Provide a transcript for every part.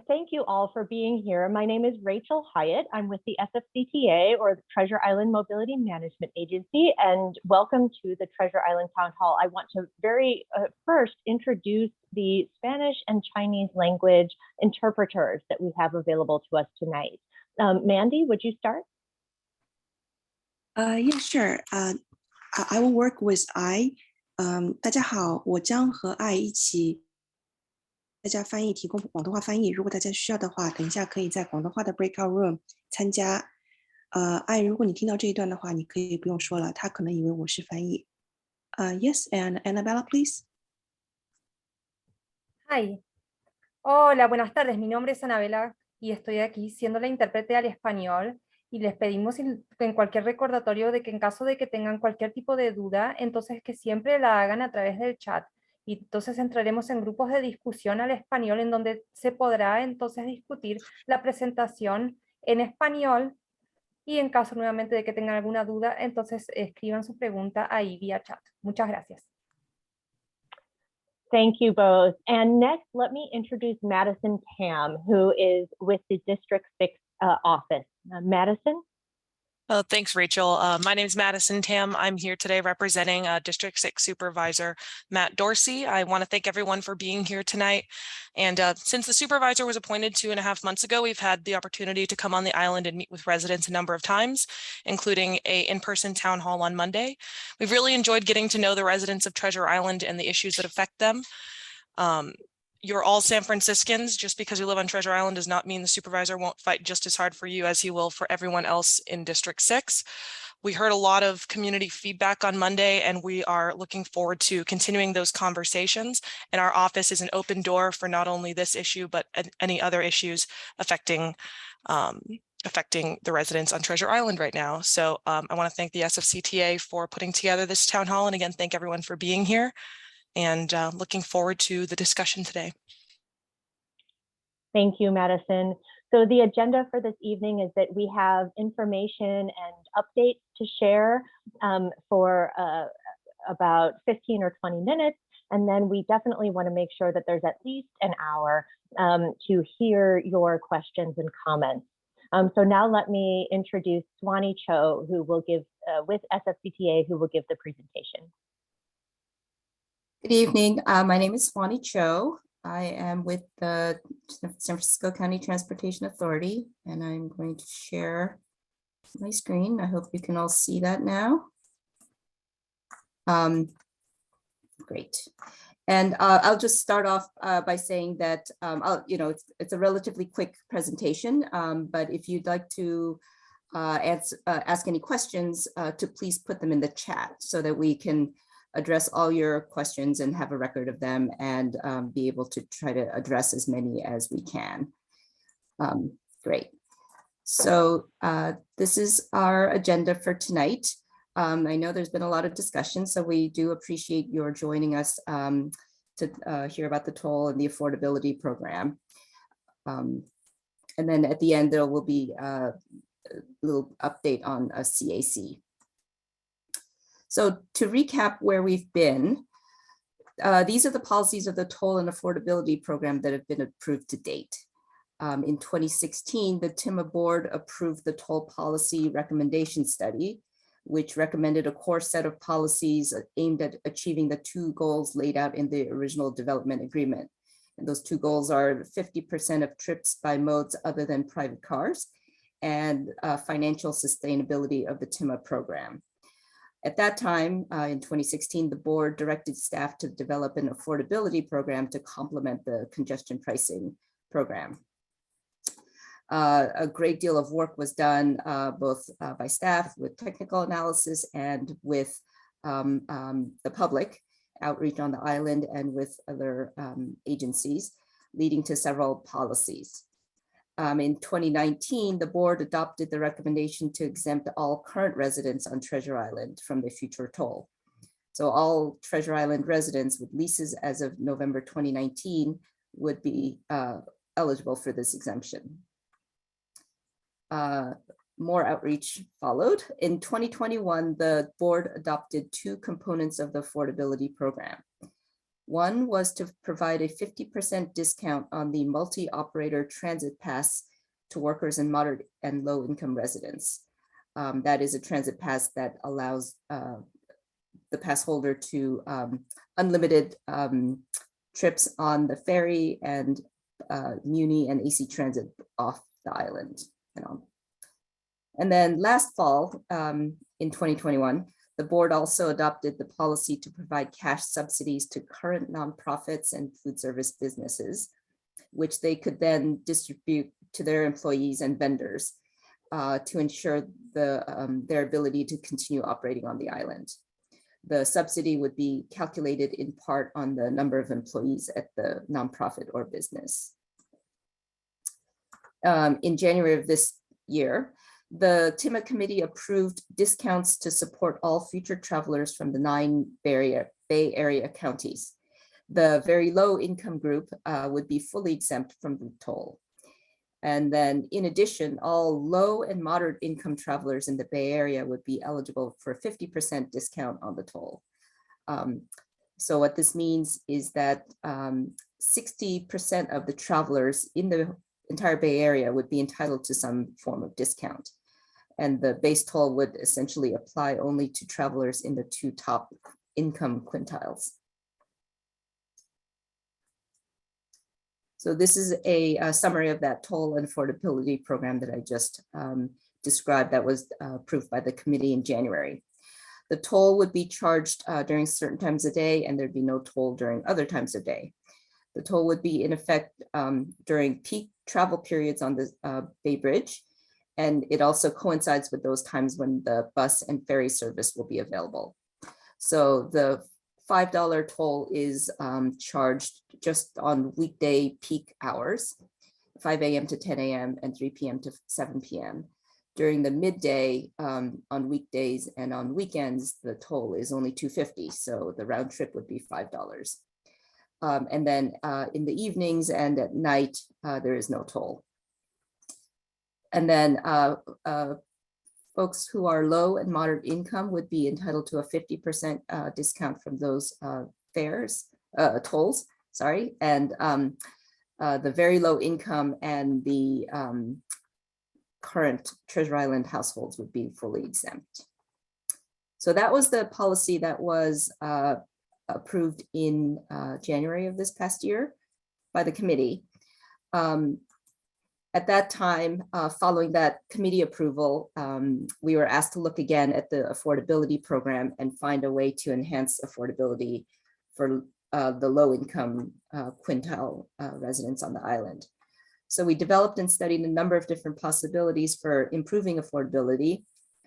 Thank you all for being here. My name is Rachel Hyatt. I'm with the SFCTA, or the Treasure Island Mobility Management Agency, and welcome to the Treasure Island Town Hall. I want to first introduce the Spanish and Chinese language interpreters that we have available to us tonight. Mandy, would you start? Yeah, sure. I will work with I. 大家好，我将和 I 一起大家翻译，提供广东话翻译。如果大家需要的话，等一下可以在广东话的 breakout room 参加。I， 如果你听到这一段的话，你可以不用说了，他可能以为我是翻译。Yes, and Annabella, please. Hi. Hola, buenas tardes. Mi nombre es Anabela y estoy aquí siendo la intérprete al español. Y les pedimos en cualquier recordatorio de que en caso de que tengan cualquier tipo de duda, entonces que siempre la hagan a través del chat. Y entonces entraremos en grupos de discusión al español en donde se podrá entonces discutir la presentación en español. Y en caso nuevamente de que tengan alguna duda, entonces escriban su pregunta ahí vía chat. Muchas gracias. Thank you both. And next, let me introduce Madison Tam, who is with the District 6 office. Madison? Oh, thanks, Rachel. My name is Madison Tam. I'm here today representing District 6 Supervisor Matt Dorsey. I want to thank everyone for being here tonight. And since the supervisor was appointed 2.5 months ago, we've had the opportunity to come on the island and meet with residents a number of times, including an in-person town hall on Monday. We've really enjoyed getting to know the residents of Treasure Island and the issues that affect them. You're all San Franciscans. Just because you live on Treasure Island does not mean the supervisor won't fight just as hard for you as he will for everyone else in District 6. We heard a lot of community feedback on Monday, and we are looking forward to continuing those conversations. And our office is an open door for not only this issue, but any other issues affecting the residents on Treasure Island right now. So I want to thank the SFCTA for putting together this town hall. And again, thank everyone for being here. And looking forward to the discussion today. Thank you, Madison. So the agenda for this evening is that we have information and updates to share for about 15 or 20 minutes. And then we definitely want to make sure that there's at least an hour to hear your questions and comments. So now let me introduce Swanee Cho, who will give, with SFCTA, who will give the presentation. Good evening. My name is Swanee Cho. I am with the San Francisco County Transportation Authority, and I'm going to share my screen. I hope you can all see that now. Great. And I'll just start off by saying that it's a relatively quick presentation, but if you'd like to ask any questions, to please put them in the chat so that we can address all your questions and have a record of them, and be able to try to address as many as we can. Great. So this is our agenda for tonight. I know there's been a lot of discussion, so we do appreciate your joining us to hear about the toll and the affordability program. And then at the end, there will be a little update on a CAC. So to recap where we've been, these are the policies of the toll and affordability program that have been approved to date. In 2016, the TIMA board approved the toll policy recommendation study, which recommended a core set of policies aimed at achieving the 2 goals laid out in the original development agreement. And those 2 goals are 50% of trips by modes other than private cars, and financial sustainability of the TIMA program. At that time, in 2016, the board directed staff to develop an affordability program to complement the congestion pricing program. A great deal of work was done both by staff with technical analysis and with the public outreach on the island and with other agencies, leading to several policies. In 2019, the board adopted the recommendation to exempt all current residents on Treasure Island from the future toll. So all Treasure Island residents with leases as of November 2019 would be eligible for this exemption. More outreach followed. In 2021, the board adopted 2 components of the affordability program. One was to provide a 50% discount on the multi-operator transit pass to workers in moderate and low income residents. That is a transit pass that allows the pass holder to unlimited trips on the ferry and Muni and AC Transit off the island and on. And then last fall, in 2021, the board also adopted the policy to provide cash subsidies to current nonprofits and food service businesses, which they could then distribute to their employees and vendors to ensure their ability to continue operating on the island. The subsidy would be calculated in part on the number of employees at the nonprofit or business. In January of this year, the TIMA committee approved discounts to support all future travelers from the 9 Bay Area counties. The very low income group would be fully exempt from the toll. And then in addition, all low and moderate income travelers in the Bay Area would be eligible for a 50% discount on the toll. So what this means is that 60% of the travelers in the entire Bay Area would be entitled to some form of discount. And the base toll would essentially apply only to travelers in the 2 top income quintiles. So this is a summary of that toll and affordability program that I just described that was approved by the committee in January. The toll would be charged during certain times of day, and there'd be no toll during other times of day. The toll would be in effect during peak travel periods on the Bay Bridge, and it also coincides with those times when the bus and ferry service will be available. So the $5 toll is charged just on weekday peak hours, 5 a.m. to 10 a.m. and 3 p.m. to 7 p.m. During the midday on weekdays and on weekends, the toll is only $2.50. So the round trip would be $5. And then in the evenings and at night, there is no toll. And then folks who are low and moderate income would be entitled to a 50% discount from those tolls, sorry. And the very low income and the current Treasure Island households would be fully exempt. So that was the policy that was approved in January of this past year by the committee. At that time, following that committee approval, we were asked to look again at the affordability program and find a way to enhance affordability for the low-income quintile residents on the island. So we developed and studied a number of different possibilities for improving affordability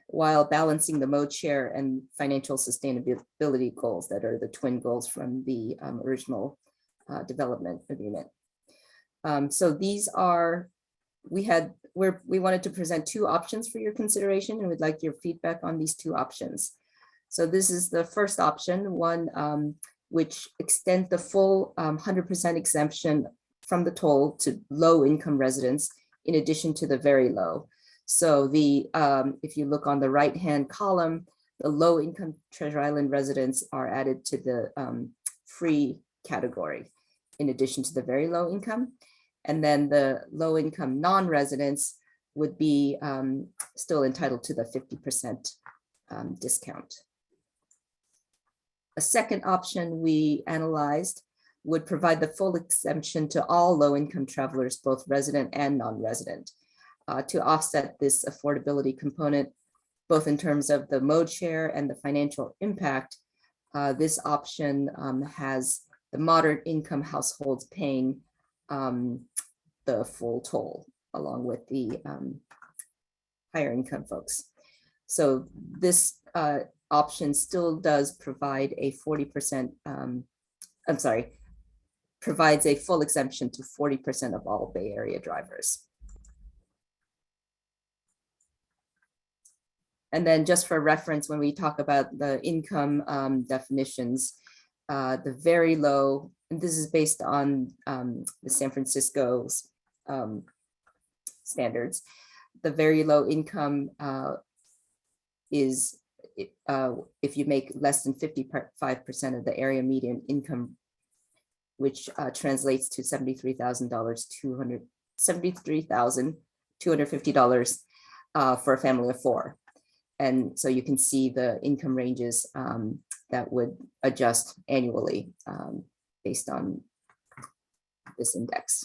while balancing the mode share and financial sustainability goals that are the twin goals from the original development agreement. So these are, we wanted to present 2 options for your consideration, and we'd like your feedback on these 2 options. So this is the first option, one which extends the full 100% exemption from the toll to low income residents, in addition to the very low. So the if you look on the right-hand column, the low income Treasure Island residents are added to the free category, in addition to the very low income. And then the low income non-residents would be still entitled to the 50% discount. A second option we analyzed would provide the full exemption to all low income travelers, both resident and non-resident, to offset this affordability component, both in terms of the mode share and the financial impact. This option has the moderate income households paying the full toll along with the higher income folks. So this option still does provide a 40%, provides a full exemption to 40% of all Bay Area drivers. And then just for reference, when we talk about the income definitions, the very low, and this is based on the San Francisco's standards, the very low income is if you make less than 55% of the area median income which translates to $73,250 for a family of 4. And so you can see the income ranges that would adjust annually based on this index.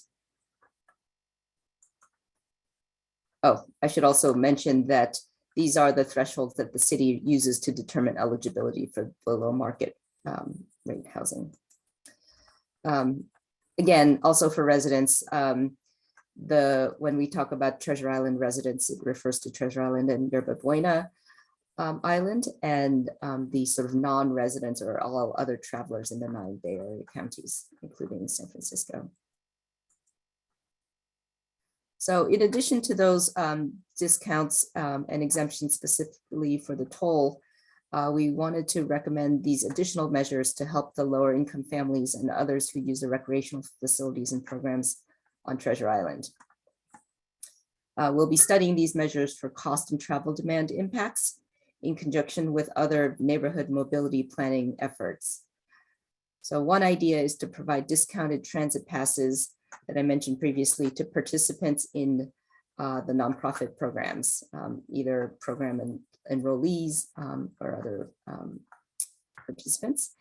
Oh, I should also mention that these are the thresholds that the city uses to determine eligibility for below market rate housing. Again, also for residents, when we talk about Treasure Island residents, it refers to Treasure Island and Yerba Buena Island, and the sort of non-residents or all other travelers in the 9 Bay Area counties, including San Francisco. So in addition to those discounts and exemptions specifically for the toll, we wanted to recommend these additional measures to help the lower income families and others who use the recreational facilities and programs on Treasure Island. We'll be studying these measures for cost and travel demand impacts in conjunction with other neighborhood mobility planning efforts. So one idea is to provide discounted transit passes that I mentioned previously to participants in the nonprofit programs, either program enrollees or other participants.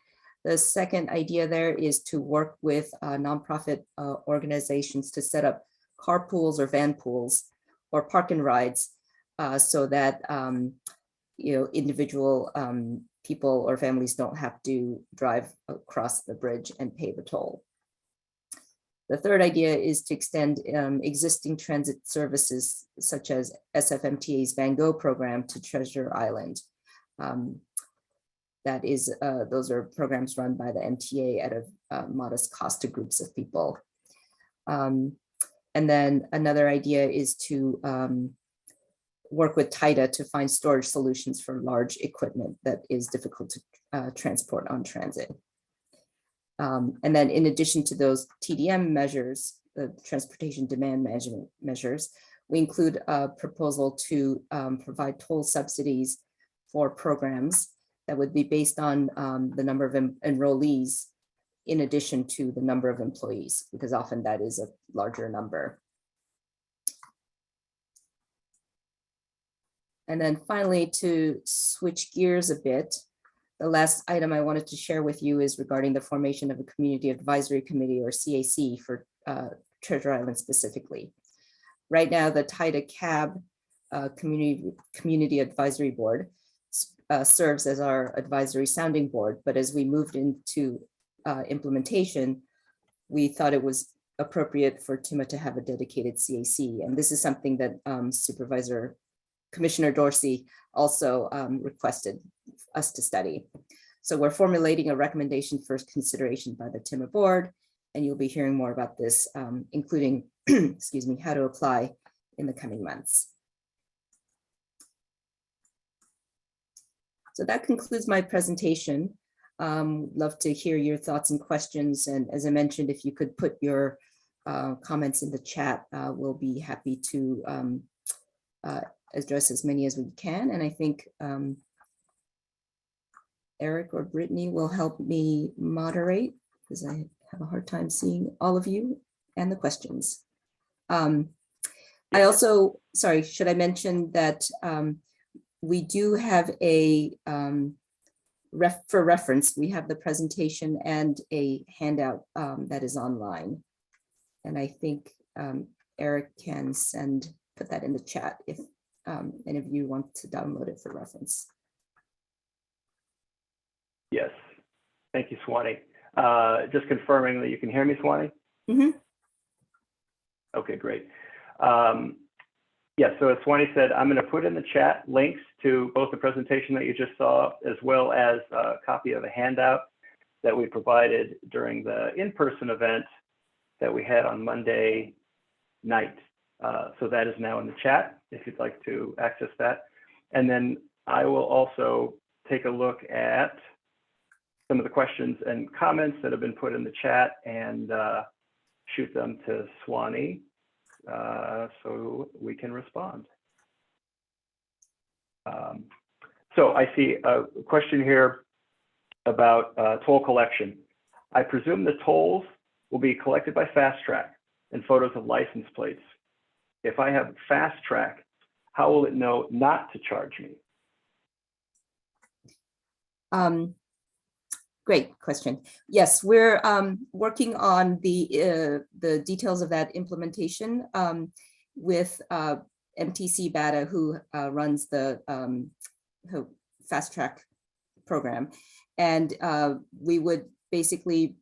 The second idea there is to work with nonprofit organizations to set up carpools or van pools or park and rides so that individual people or families don't have to drive across the bridge and pay the toll. The third idea is to extend existing transit services such as SFMTA's Van Gogh program to Treasure Island. Those are programs run by the MTA at a modest cost to groups of people. And then another idea is to work with TIDA to find storage solutions for large equipment that is difficult to transport on transit. And then in addition to those TDM measures, the transportation demand management measures, we include a proposal to provide toll subsidies for programs that would be based on the number of enrollees in addition to the number of employees, because often that is a larger number. And then finally, to switch gears a bit, the last item I wanted to share with you is regarding the formation of a Community Advisory Committee, or CAC, for Treasure Island specifically. Right now, the TIDA CAB Community Advisory Board serves as our advisory sounding board, but as we moved into implementation, we thought it was appropriate for TIMA to have a dedicated CAC. And this is something that Commissioner Dorsey also requested us to study. So we're formulating a recommendation for consideration by the TIMA board, and you'll be hearing more about this, including, excuse me, how to apply in the coming months. So that concludes my presentation. Love to hear your thoughts and questions. And as I mentioned, if you could put your comments in the chat, we'll be happy to address as many as we can. And I think Eric or Brittany will help me moderate because I have a hard time seeing all of you and the questions. I also, sorry, should I mention that we do have a, for reference, we have the presentation and a handout that is online. And I think Eric can put that in the chat if any of you want to download it for reference. Yes, thank you, Swanee. Just confirming that you can hear me, Swanee? Mm-hmm. Okay, great. Yeah, so as Swanee said, I'm going to put in the chat links to both the presentation that you just saw, as well as a copy of a handout that we provided during the in-person event that we had on Monday night. So that is now in the chat if you'd like to access that. And then I will also take a look at some of the questions and comments that have been put in the chat and shoot them to Swanee so we can respond. So I see a question here about toll collection. I presume the tolls will be collected by Fast Track and photos of license plates. If I have Fast Track, how will it know not to charge me? Great question. Yes, we're working on the details of that implementation with MTC Bata, who runs the Fast Track program. And we would basically,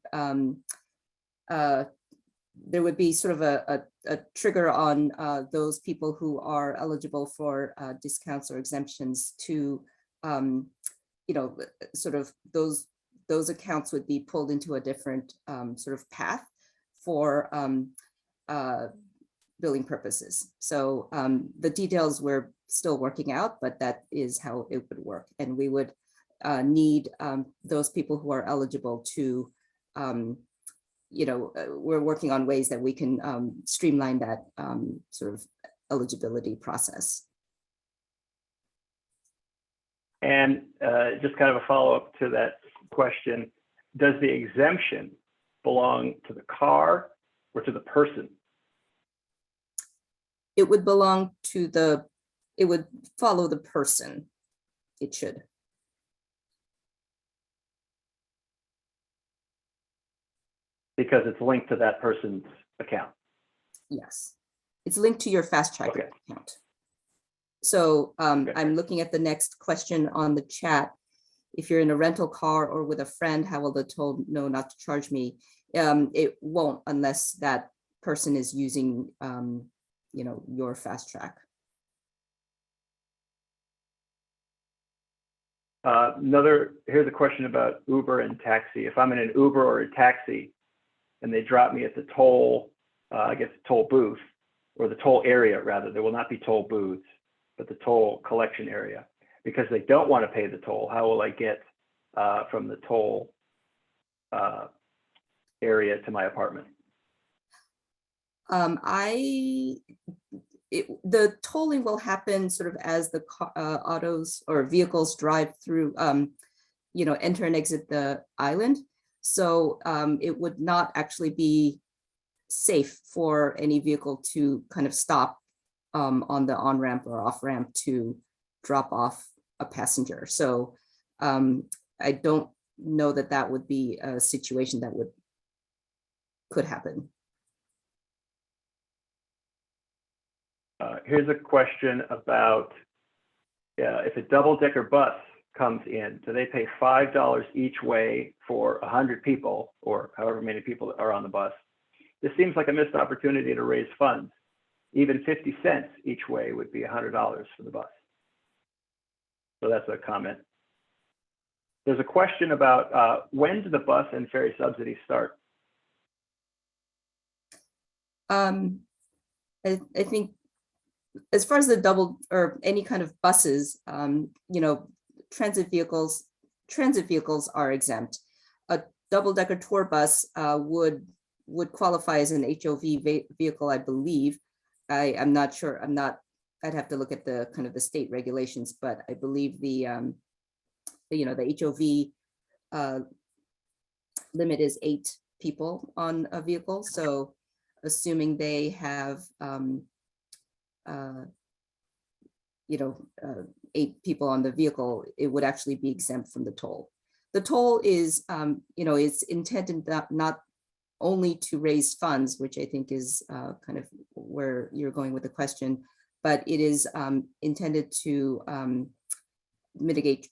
there would be sort of a trigger on those people who are eligible for discounts or exemptions to, sort of those accounts would be pulled into a different sort of path for billing purposes. So the details we're still working out, but that is how it would work. And we would need those people who are eligible to, we're working on ways that we can streamline that sort of eligibility process. And just kind of a follow-up to that question, does the exemption belong to the car or to the person? It would belong to it would follow the person. It should. Because it's linked to that person's account. Yes, it's linked to your Fast Track account. So I'm looking at the next question on the chat. If you're in a rental car or with a friend, how will the toll know not to charge me? It won't unless that person is using, your Fast Track. Here's a question about Uber and taxi. If I'm in an Uber or a taxi and they drop me at the toll, I guess toll booth or the toll area rather, there will not be toll booths, but the toll collection area. Because they don't want to pay the toll, how will I get from the toll area to my apartment? The tolling will happen sort of as the autos or vehicles drive through, enter and exit the island. So it would not actually be safe for any vehicle to kind of stop on the on-ramp or off-ramp to drop off a passenger. So I don't know that that would be a situation that could happen. Here's a question about if a double-decker bus comes in, do they pay $5 each way for 100 people or however many people are on the bus? This seems like a missed opportunity to raise funds. Even 50 cents each way would be $100 for the bus. So that's a comment. There's a question about when do the bus and ferry subsidies start? I think as far as the double or any kind of buses, transit vehicles are exempt. A double-decker tour bus would qualify as an HOV vehicle, I believe. I'm not sure. I'd have to look at the kind of the state regulations, but I believe the HOV limit is 8 people on a vehicle. So assuming they have 8 people on the vehicle, it would actually be exempt from the toll. The toll is, it's intended not only to raise funds, which I think is kind of where you're going with the question, but it is intended to mitigate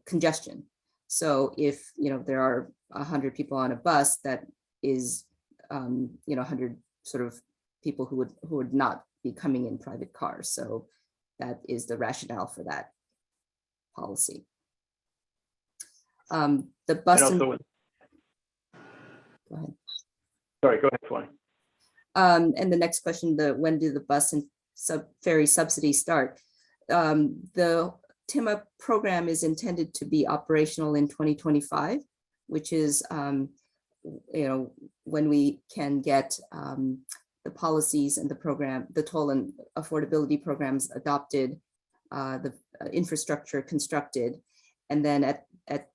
congestion. So if there are 100 people on a bus, that is 100 sort of people who would not be coming in private cars. So that is the rationale for that policy. The bus. Go ahead. Sorry, go ahead, Swani. And the next question, when do the bus and ferry subsidies start? The TIMA program is intended to be operational in 2025, which is when we can get the policies and the program, the toll and affordability programs adopted, the infrastructure constructed, and then at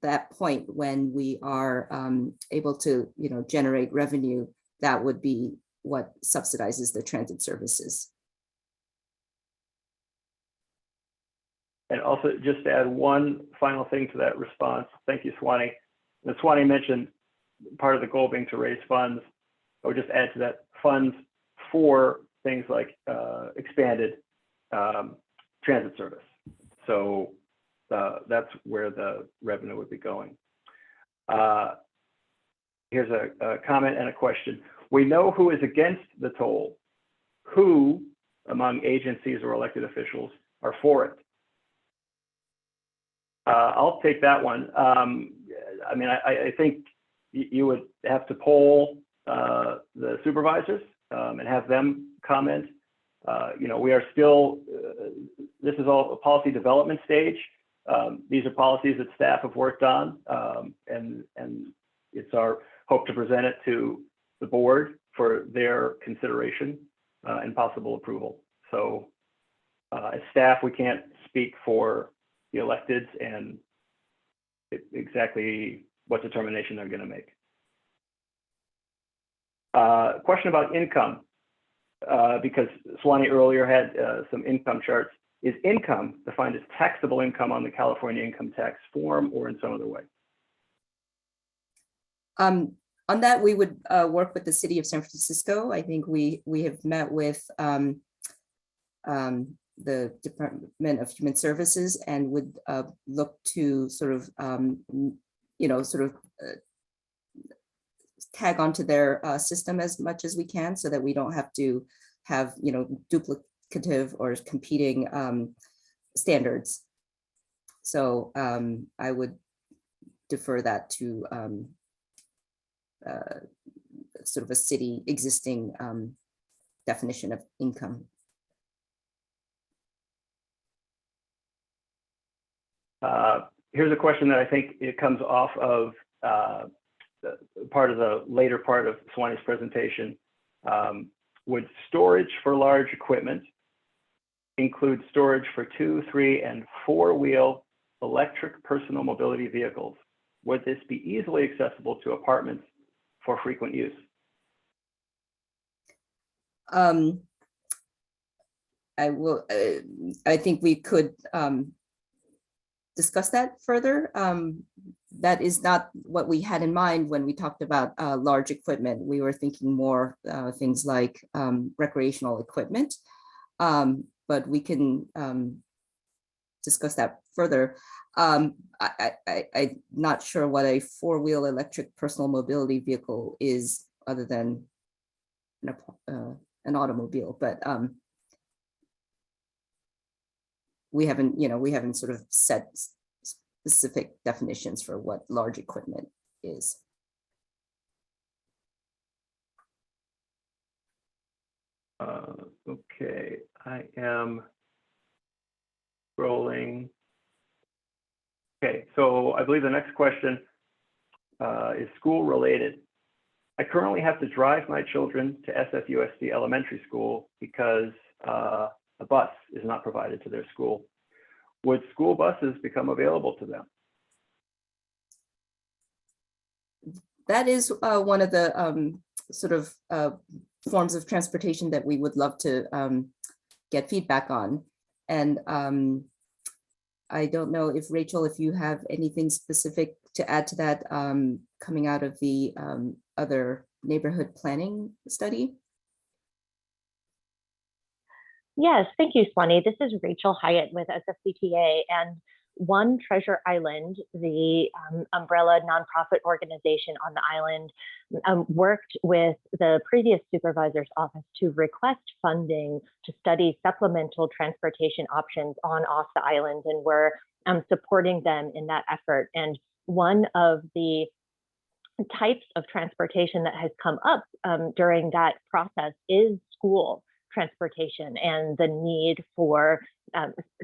that point when we are able to generate revenue, that would be what subsidizes the transit services. And also, just to add one final thing to that response, thank you, Swanee. And Swanee mentioned part of the goal being to raise funds. I would just add to that funds for things like expanded transit service. So that's where the revenue would be going. Here's a comment and a question. We know who is against the toll. Who among agencies or elected officials are for it? I'll take that one. I mean, I think you would have to poll the supervisors and have them comment. You know, we are still, this is all a policy development stage. These are policies that staff have worked on, and it's our hope to present it to the board for their consideration and possible approval. So as staff, we can't speak for the electeds and exactly what determination they're going to make. Question about income, because Swanee earlier had some income charts. Is income defined as taxable income on the California income tax form or in some other way? On that, we would work with the city of San Francisco. I think we have met with the Department of Human Services and would look to sort of, you know, sort of tag onto their system as much as we can so that we don't have to have, you know, duplicative or competing standards. So I would defer that to sort of a city existing definition of income. Here's a question that I think it comes off of part of the later part of Swanee's presentation. Would storage for large equipment include storage for 2-, 3-, and 4-wheel electric personal mobility vehicles? Would this be easily accessible to apartments for frequent use? I think we could discuss that further. That is not what we had in mind when we talked about large equipment. We were thinking more things like recreational equipment, but we can discuss that further. I'm not sure what a 4-wheel electric personal mobility vehicle is other than an automobile, but we haven't sort of set specific definitions for what large equipment is. Okay, I am scrolling. Okay, so I believe the next question is school related. I currently have to drive my children to SFUSD Elementary School because a bus is not provided to their school. Would school buses become available to them? That is one of the sort of forms of transportation that we would love to get feedback on. And I don't know if Rachel, if you have anything specific to add to that coming out of the other neighborhood planning study. Yes, thank you, Swanee. This is Rachel Hyatt with SFCTA, and One Treasure Island, the umbrella nonprofit organization on the island, worked with the previous supervisor's office to request funding to study supplemental transportation options on off the island, and we're supporting them in that effort. And one of the types of transportation that has come up during that process is school transportation and the need for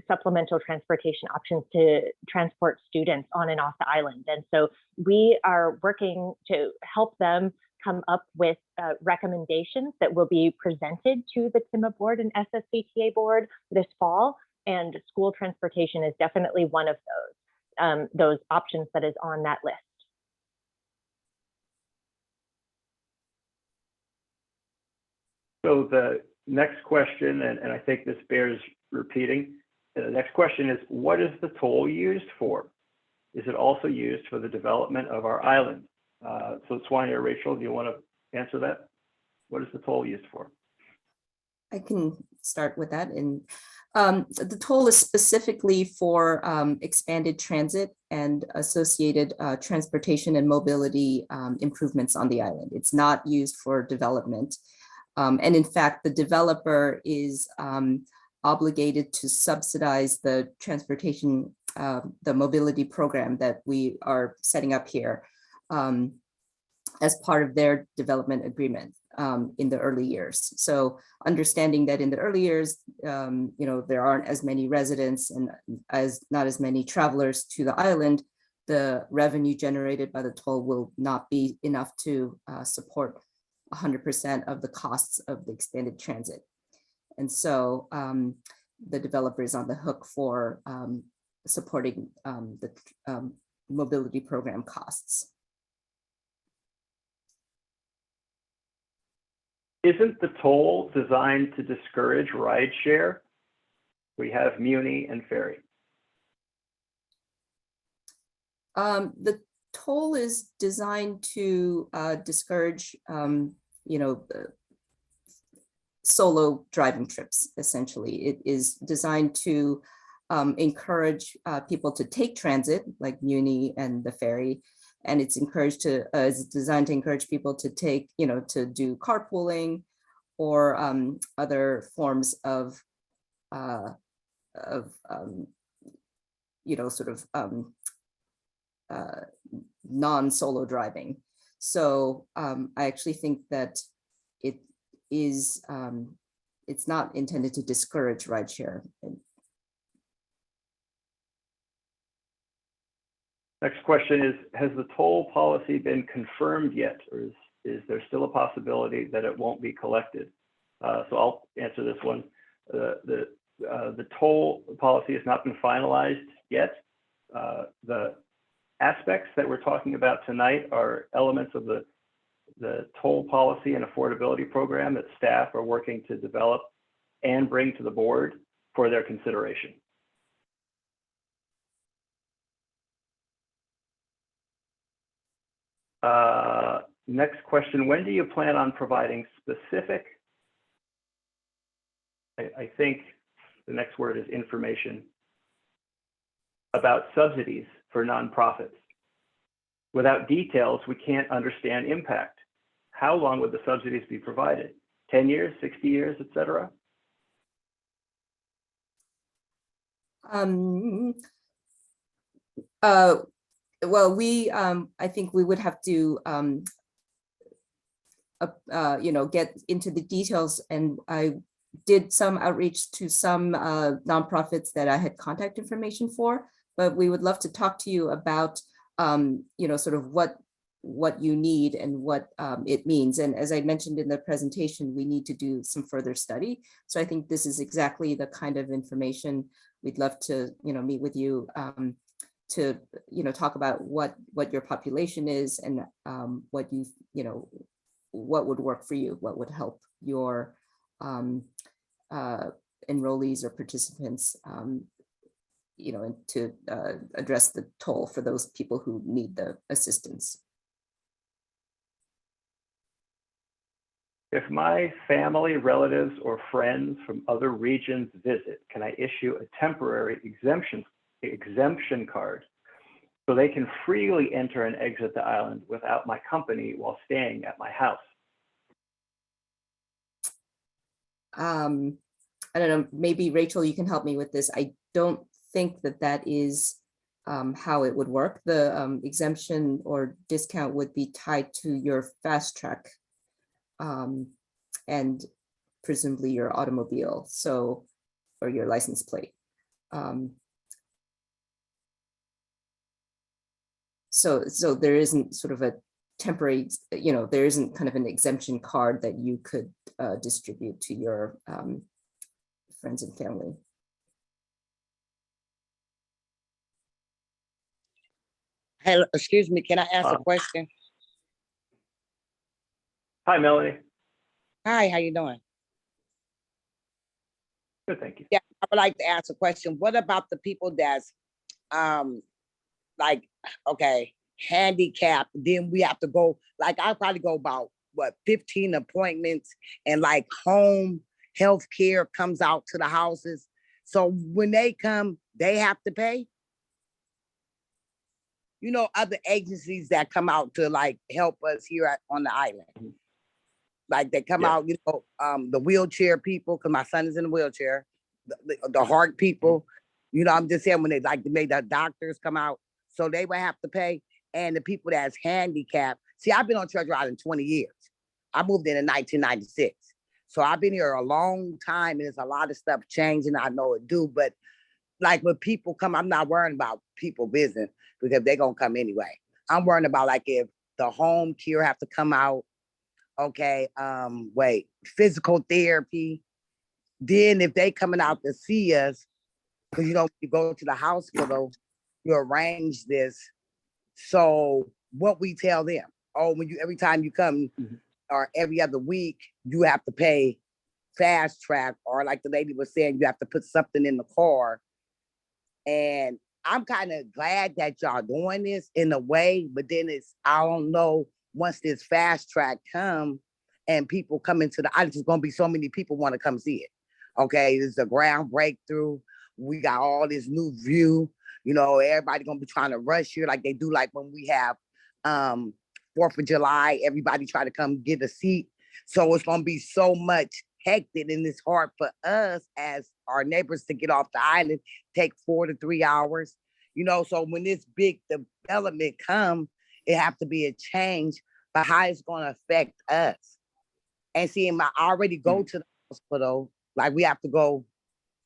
supplemental transportation options to transport students on and off the island. And so we are working to help them come up with recommendations that will be presented to the TIMA board and SSBTA board this fall. And school transportation is definitely one of those options that is on that list. So the next question, and I think this bears repeating, the next question is, what is the toll used for? Is it also used for the development of our island? So Swani or Rachel, do you want to answer that? What is the toll used for? I can start with that. And the toll is specifically for expanded transit and associated transportation and mobility improvements on the island. It's not used for development. And in fact, the developer is obligated to subsidize the transportation, the mobility program that we are setting up here as part of their development agreement in the early years. So understanding that in the early years, there aren't as many residents and not as many travelers to the island, the revenue generated by the toll will not be enough to support 100% of the costs of the expanded transit. And so the developer is on the hook for supporting the mobility program costs. Isn't the toll designed to discourage rideshare? We have Muni and Ferry. The toll is designed to discourage, solo driving trips, essentially. It is designed to encourage people to take transit, like Muni and the Ferry, and it's designed to encourage people to take, to do carpooling or other forms of non-solo driving. So I actually think that it is, it's not intended to discourage rideshare. Next question is, has the toll policy been confirmed yet, or is there still a possibility that it won't be collected? So I'll answer this one. The toll policy has not been finalized yet. The aspects that we're talking about tonight are elements of the toll policy and affordability program that staff are working to develop and bring to the board for their consideration. Next question, when do you plan on providing specific, I think the next word is information, about subsidies for nonprofits? Without details, we can't understand impact. How long would the subsidies be provided? 10 years, 60 years, et cetera? Well, I think we would have to, get into the details, and I did some outreach to some nonprofits that I had contact information for, but we would love to talk to you about, sort of what you need and what it means. And as I mentioned in the presentation, we need to do some further study. So I think this is exactly the kind of information we'd love to, meet with you to, talk about what your population is and what what would work for you, what would help your enrollees or participants, and to address the toll for those people who need the assistance. If my family, relatives, or friends from other regions visit, can I issue a temporary exemption card so they can freely enter and exit the island without my company while staying at my house? I don't know, maybe Rachel, you can help me with this. I don't think that is how it would work. The exemption or discount would be tied to your fast track and presumably your automobile, or your license plate. So there isn't sort of a temporary, there isn't kind of an exemption card that you could distribute to your friends and family. Hey, excuse me, can I ask a question? Hi, Melanie. Hi, how you doing? Good, thank you. Yeah, I would like to ask a question. What about the people that's like, okay, handicapped? Then we have to go, like I probably go about what, 15 appointments, and like home health care comes out to the houses. So when they come, they have to pay. You know, other agencies that come out to like help us here on the island. Like they come out, you know, the wheelchair people, because my son is in a wheelchair, the heart people, you know, I'm just saying when they like made the doctors come out, so they would have to pay. And the people that's handicapped. See, I've been on Treasure Island 20 years. I moved in 1996. So I've been here a long time, and there's a lot of stuff changing. I know it do, but like when people come, I'm not worrying about people visiting because they're gonna come anyway. I'm worrying about like if the home care have to come out, okay, physical therapy. Then if they coming out to see us, because you know, you go to the hospital, you arrange this. So what we tell them, oh, when you every time you come or every other week, you have to pay fast track, or like the lady was saying, you have to put something in the car. And I'm kind of glad that y'all doing this in a way, but then it's, I don't know, once this fast track come and people come into the island, there's gonna be so many people want to come see it. Okay, this is a ground breakthrough. We got all this new view. You know, everybody gonna be trying to rush here like they do, like when we have 4th of July, everybody try to come get a seat. So it's gonna be so much hectic, and it's hard for us as our neighbors to get off the island, take 4 to 3 hours. You know, so when this big development come, it have to be a change, but how it's gonna affect us. And seeing I already go to the hospital, like we have to go,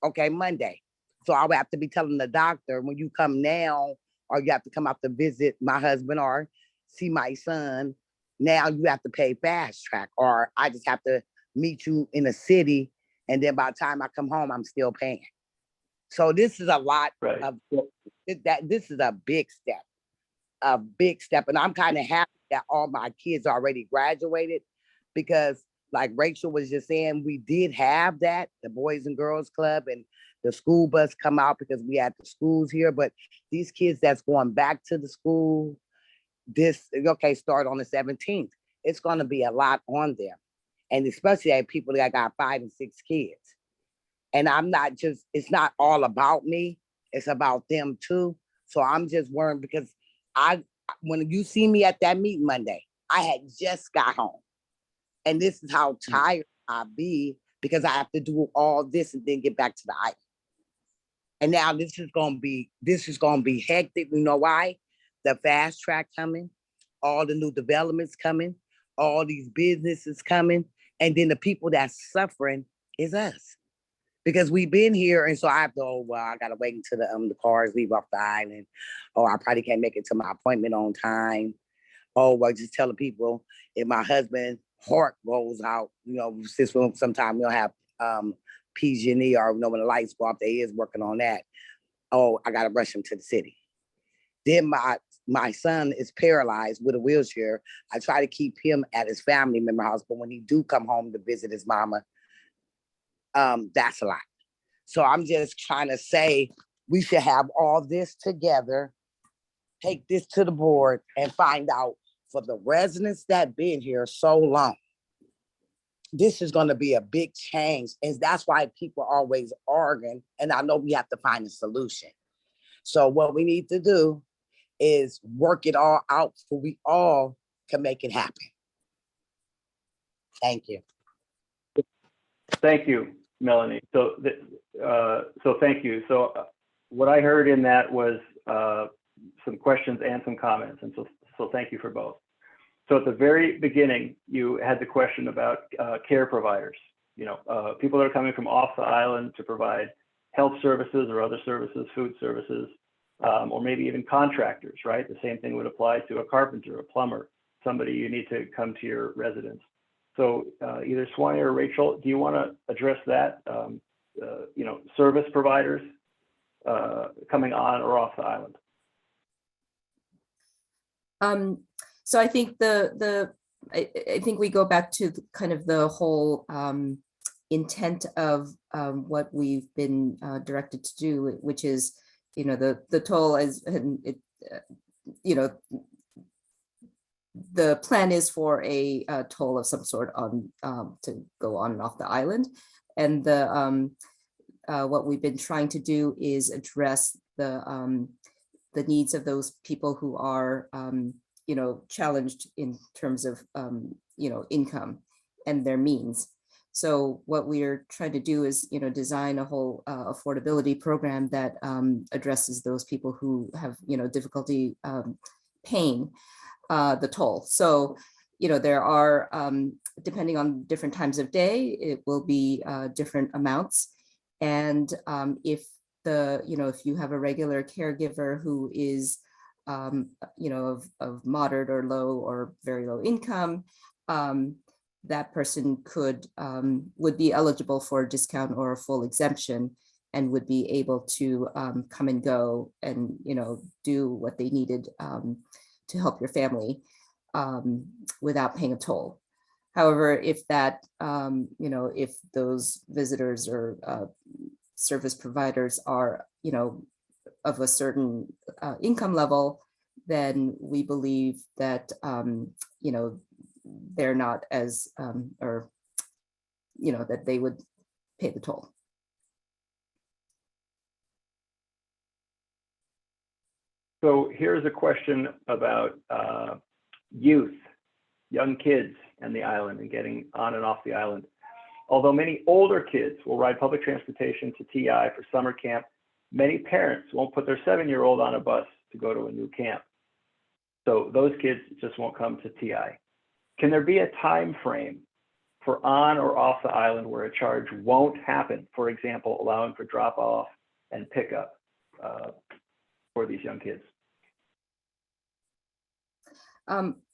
okay, Monday. So I would have to be telling the doctor, when you come now, or you have to come out to visit my husband or see my son, now you have to pay fast track, or I just have to meet you in a city, and then by the time I come home, I'm still paying. So this is a lot of that. This is a big step, and I'm kind of happy that all my kids already graduated, because like Rachel was just saying, we did have that, the Boys and Girls Club, and the school bus come out because we had the schools here. But these kids that's going back to the school, start on the 17th. It's going to be a lot on them. And especially at people that got 5 and 6 kids. And it's not all about me. It's about them too. So I'm just worried because when you see me at that meeting Monday, I had just got home. And this is how tired I be, because I have to do all this and then get back to the island. And now this is gonna be hectic. You know why? The fast track coming, all the new developments coming, all these businesses coming, and then the people that's suffering is us. Because we've been here, and so I have to, I gotta wait until the cars leave off the island. Oh, I probably can't make it to my appointment on time. Oh, well, just tell the people if my husband heart goes out, you know, since sometimes we don't have PG&E, or, you know, when the lights go off, they is working on that. Oh, I got to rush him to the city. Then my son is paralyzed with a wheelchair. I try to keep him at his family member house, but when he do come home to visit his mama, that's a lot. So I'm just trying to say we should have all this together, take this to the board, and find out for the residents that been here so long, this is going to be a big change. And that's why people are always arguing. And I know we have to find a solution. So what we need to do is work it all out so we all can make it happen. Thank you. Thank you, Melanie. So thank you. So what I heard in that was some questions and some comments. And so thank you for both. So at the very beginning, you had the question about care providers, you know, people that are coming from off the island to provide health services or other services, food services, or maybe even contractors, right? The same thing would apply to a carpenter, a plumber, somebody you need to come to your residence. So either Swanee or Rachel, do you want to address that? You know, service providers coming on or off the island? So I think I think we go back to kind of the whole intent of what we've been directed to do, which is, the toll is, the plan is for a toll of some sort on to go on and off the island, and what we've been trying to do is address the needs of those people who are challenged in terms of income and their means. So what we are trying to do is design a whole affordability program that addresses those people who have difficulty paying the toll. So there are, depending on different times of day, it will be different amounts. And if if you have a regular caregiver who is of moderate or low or very low income, that person would be eligible for a discount or a full exemption, and would be able to come and go and do what they needed to help your family without paying a toll. However, if that if those visitors or service providers are of a certain income level, then we believe that they're not as or that they would pay the toll. So here's a question about youth, young kids and the island and getting on and off the island. Although many older kids will ride public transportation to TI for summer camp, many parents won't put their 7-year-old on a bus to go to a new camp. So those kids just won't come to TI. Can there be a time frame for on or off the island where a charge won't happen? For example, allowing for drop off and pickup for these young kids?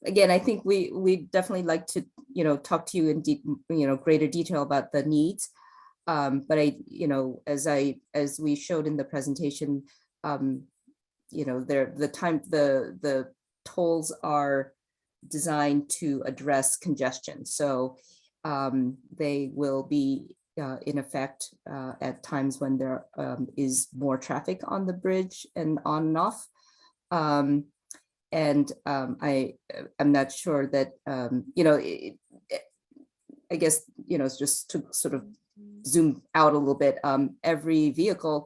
Again, I think we definitely like to talk to you in greater detail about the needs. But as we showed in the presentation, the tolls are designed to address congestion. So they will be in effect at times when there is more traffic on the bridge and on and off. I'm not sure that, I guess, just to sort of zoom out a little bit, every vehicle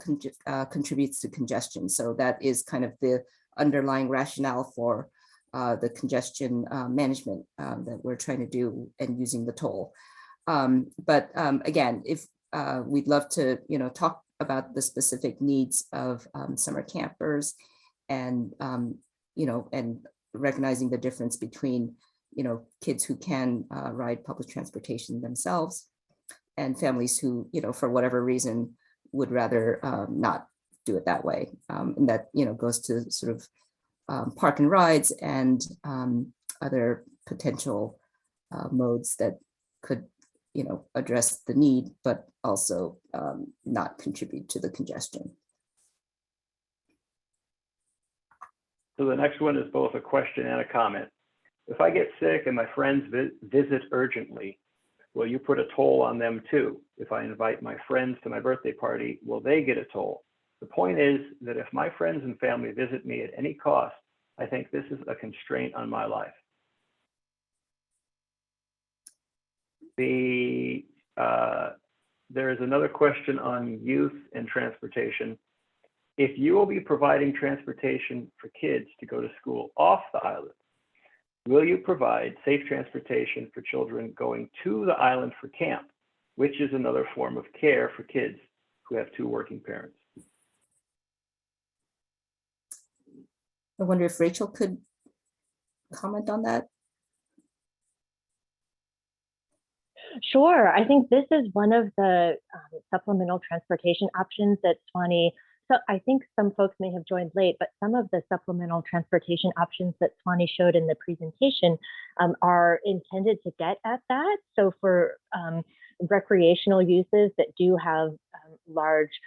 contributes to congestion. So that is kind of the underlying rationale for the congestion management that we're trying to do and using the toll. But again, if we'd love to, talk about the specific needs of summer campers and, and recognizing the difference between, kids who can ride public transportation themselves and families who, for whatever reason, would rather not do it that way. And that, goes to sort of park and rides and other potential modes that could, address the need, but also not contribute to the congestion. So the next one is both a question and a comment. If I get sick and my friends visit urgently, will you put a toll on them too? If I invite my friends to my birthday party, will they get a toll? The point is that if my friends and family visit me at any cost, I think this is a constraint on my life. There is another question on youth and transportation. If you will be providing transportation for kids to go to school off the island, will you provide safe transportation for children going to the island for camp, which is another form of care for kids who have two working parents? I wonder if Rachel could comment on that. Sure. I think this is one of the supplemental transportation options that Swanee, so I think some folks may have joined late, but some of the supplemental transportation options that Swanee showed in the presentation are intended to get at that. So for recreational uses that do have large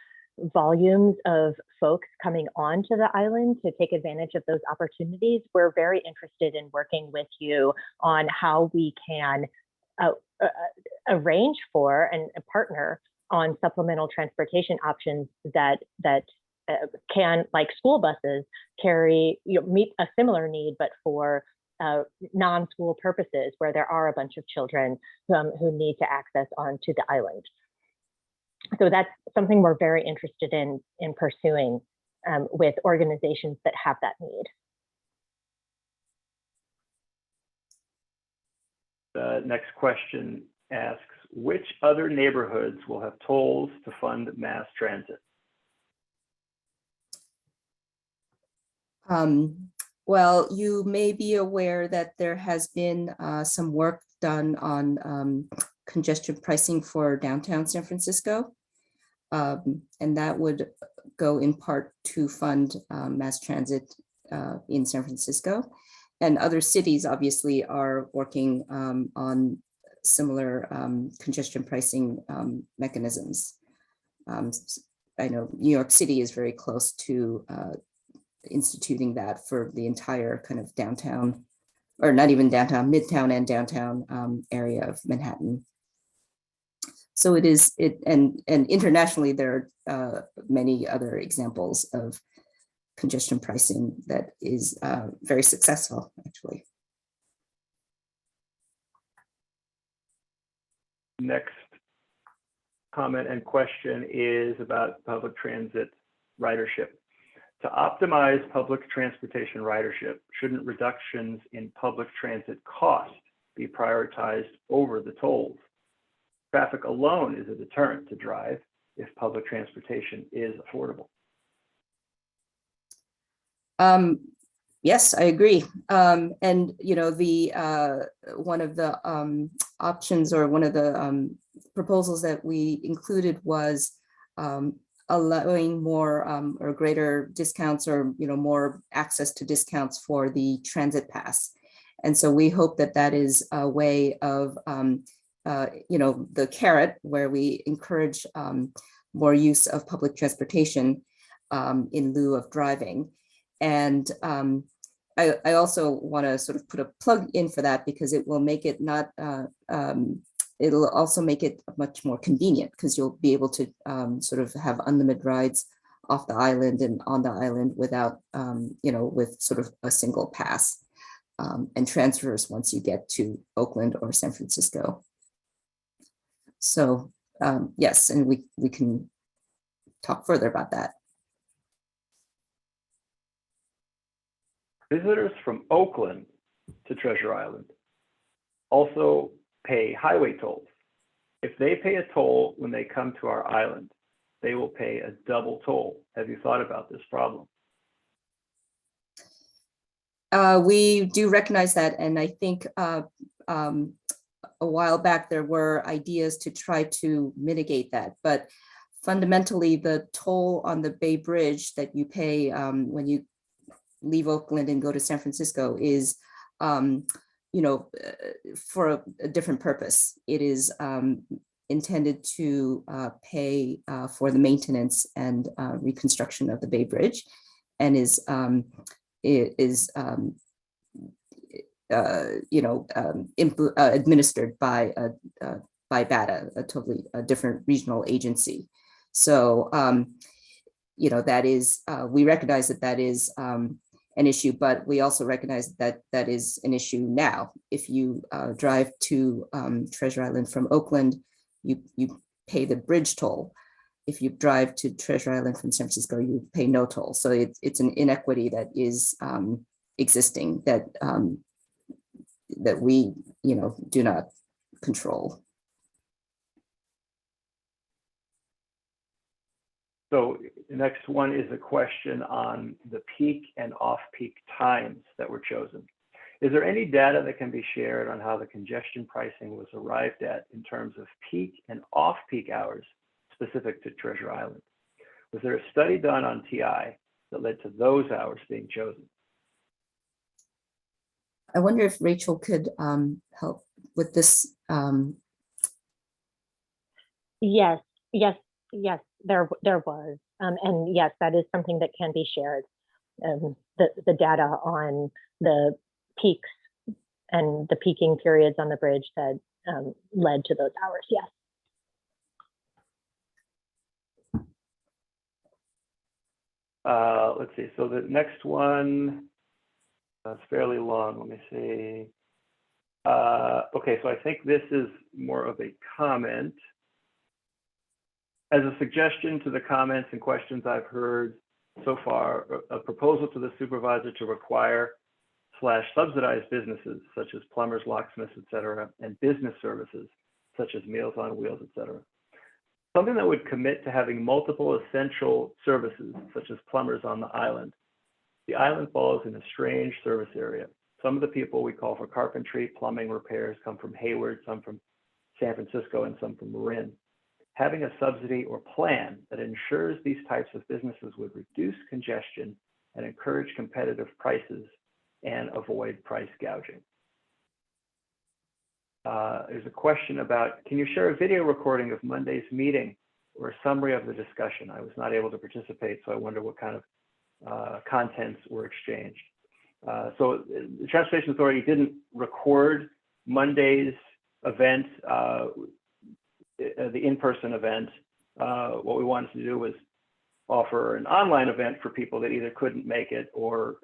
volumes of folks coming onto the island to take advantage of those opportunities, we're very interested in working with you on how we can arrange for and partner on supplemental transportation options that can, like school buses, carry, meet a similar need, but for non-school purposes, where there are a bunch of children who need to access onto the island. So that's something we're very interested in pursuing with organizations that have that need. The next question asks, which other neighborhoods will have tolls to fund mass transit? Well, you may be aware that there has been some work done on congestion pricing for downtown San Francisco. And that would go in part to fund mass transit in San Francisco. And other cities obviously are working on similar congestion pricing mechanisms. I know New York City is very close to instituting that for the entire kind of downtown, or not even downtown, midtown and downtown area of Manhattan. So it is, and internationally, there are many other examples of congestion pricing that is very successful, actually. Next comment and question is about public transit ridership. To optimize public transportation ridership, shouldn't reductions in public transit cost be prioritized over the tolls? Traffic alone is a deterrent to drive if public transportation is affordable. Yes, I agree. And the one of the options, or one of the proposals that we included was allowing more or greater discounts, or more access to discounts for the transit pass. And so we hope that that is a way of the carrot, where we encourage more use of public transportation in lieu of driving. And I also want to sort of put a plug in for that, because it will make it not, it'll also make it much more convenient, because you'll be able to sort of have unlimited rides off the island and on the island without, with sort of a single pass, and transfers once you get to Oakland or San Francisco. So yes, and we can talk further about that. Visitors from Oakland to Treasure Island also pay highway tolls. If they pay a toll when they come to our island, they will pay a double toll. Have you thought about this problem? We do recognize that, and I think a while back there were ideas to try to mitigate that, but fundamentally the toll on the Bay Bridge that you pay when you leave Oakland and go to San Francisco is for a different purpose. It is intended to pay for the maintenance and reconstruction of the Bay Bridge, and is administered by BATA, a totally different regional agency. So that is, we recognize that that is an issue, but we also recognize that that is an issue now. If you drive to Treasure Island from Oakland, you pay the bridge toll. If you drive to Treasure Island from San Francisco, you pay no toll. So it's an inequity that is existing, that that we do not control. So the next one is a question on the peak and off-peak times that were chosen. Is there any data that can be shared on how the congestion pricing was arrived at in terms of peak and off-peak hours specific to Treasure Island? Was there a study done on TI that led to those hours being chosen? I wonder if Rachel could help with this. Yes, there was. And yes, that is something that can be shared. The data on the peaks and the peaking periods on the bridge that led to those hours, yes. Let's see, so the next one, that's fairly long, let me see. Okay, so I think this is more of a comment. As a suggestion to the comments and questions I've heard so far, a proposal to the supervisor to require / subsidize businesses such as plumbers, locksmiths, et cetera, and business services such as Meals on Wheels, et cetera. Something that would commit to having multiple essential services such as plumbers on the island. The island falls in a strange service area. Some of the people we call for carpentry, plumbing, repairs come from Hayward, some from San Francisco, and some from Marin. Having a subsidy or plan that ensures these types of businesses would reduce congestion and encourage competitive prices and avoid price gouging. There's a question about, can you share a video recording of Monday's meeting or a summary of the discussion? I was not able to participate, so I wonder what kind of contents were exchanged. So the Transportation Authority didn't record Monday's event, the in-person event. What we wanted to do was offer an online event for people that either couldn't make it or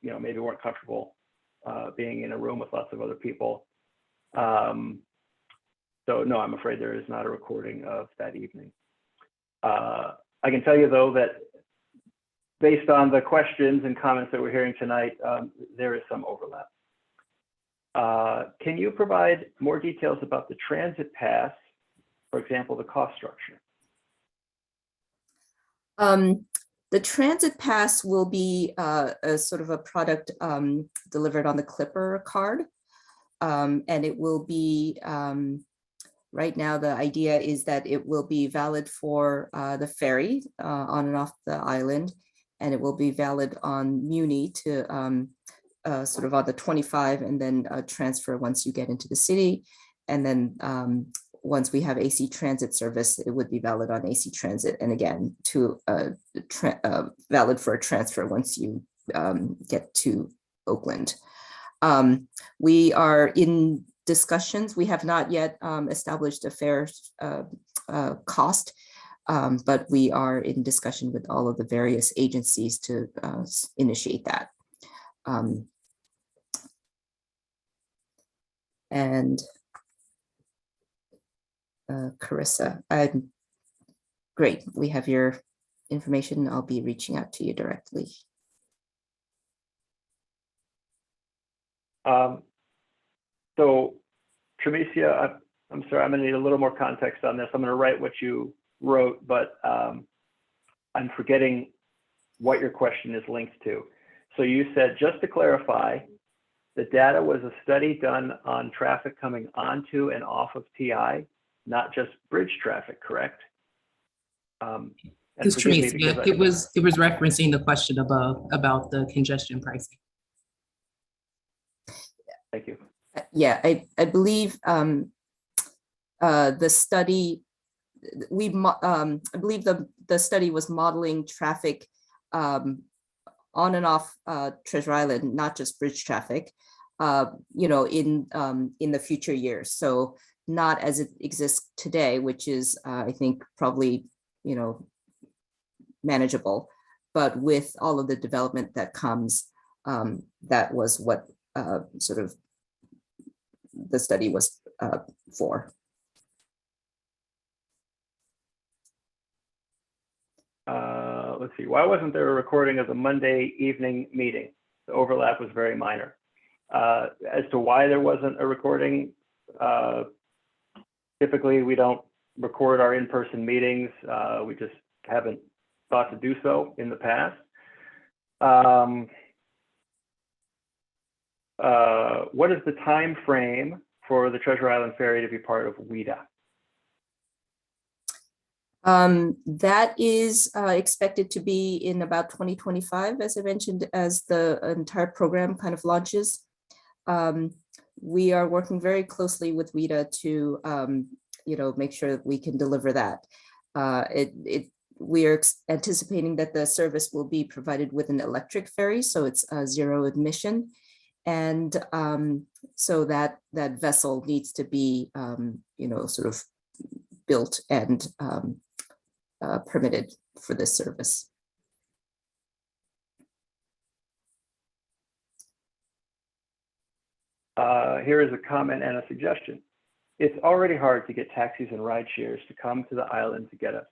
you know, maybe weren't comfortable being in a room with lots of other people. So no, I'm afraid there is not a recording of that evening. I can tell you though that based on the questions and comments that we're hearing tonight, there is some overlap. Can you provide more details about the transit pass, for example, the cost structure? The transit pass will be a sort of a product delivered on the Clipper card. And it will be, right now, the idea is that it will be valid for the ferry on and off the island, and it will be valid on Muni to sort of on the 25 and then transfer once you get into the city. And then once we have AC transit service, it would be valid on AC transit. And again, to valid for a transfer once you get to Oakland. We are in discussions. We have not yet established a fair cost, but we are in discussion with all of the various agencies to initiate that. And Carissa, great. We have your information. I'll be reaching out to you directly. So, Tramicia, I'm sorry, I'm going to need a little more context on this. I'm going to write what you wrote, but I'm forgetting what your question is linked to. So you said, just to clarify, the data was a study done on traffic coming onto and off of TI, not just bridge traffic, correct? It's Tramicia. It was referencing the question above about the congestion pricing. Thank you. Yeah, I believe the study, I believe the study was modeling traffic on and off Treasure Island, not just bridge traffic, you know, in the future years. So not as it exists today, which is I think probably, you know, manageable, but with all of the development that comes, that was what sort of the study was for. Let's see, why wasn't there a recording of the Monday evening meeting? The overlap was very minor. As to why there wasn't a recording, typically we don't record our in-person meetings. We just haven't thought to do so in the past. What is the time frame for the Treasure Island Ferry to be part of Wida? That is expected to be in about 2025, as I mentioned, as the entire program kind of launches. We are working very closely with Wida to, you know, make sure that we can deliver that. We are anticipating that the service will be provided with an electric ferry, so it's zero admission. And so that vessel needs to be, sort of built and permitted for this service. Here is a comment and a suggestion. It's already hard to get taxis and ride shares to come to the island to get us.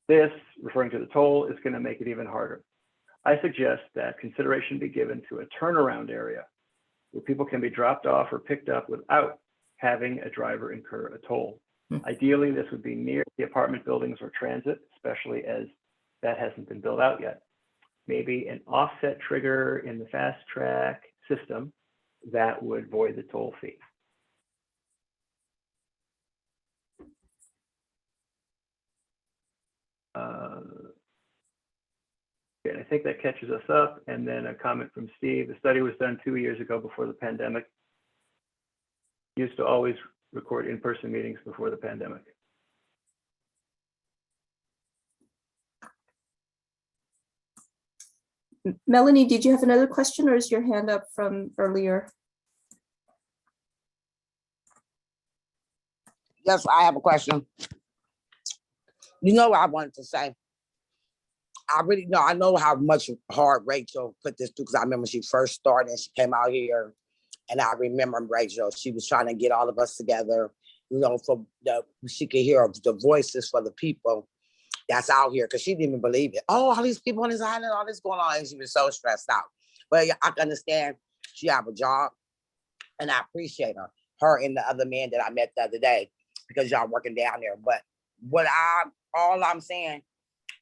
This, referring to the toll, is going to make it even harder. I suggest that consideration be given to a turnaround area where people can be dropped off or picked up without having a driver incur a toll. Ideally, this would be near the apartment buildings or transit, especially as that hasn't been built out yet. Maybe an offset trigger in the fast track system that would void the toll fee. And I think that catches us up. And then a comment from Steve. The study was done 2 years ago before the pandemic. Used to always record in-person meetings before the pandemic. Melanie, did you have another question, or is your hand up from earlier? Yes, I have a question. You know what I wanted to say? I know how much hard Rachel put this through, because I remember she first started and she came out here, and I remember Rachel, she was trying to get all of us together, she could hear the voices for the people that's out here, because she didn't even believe it. Oh, all these people on this island, all this going on, and she was so stressed out. But I can understand she have a job, and I appreciate her and the other man that I met the other day, because y'all working down there. But all I'm saying,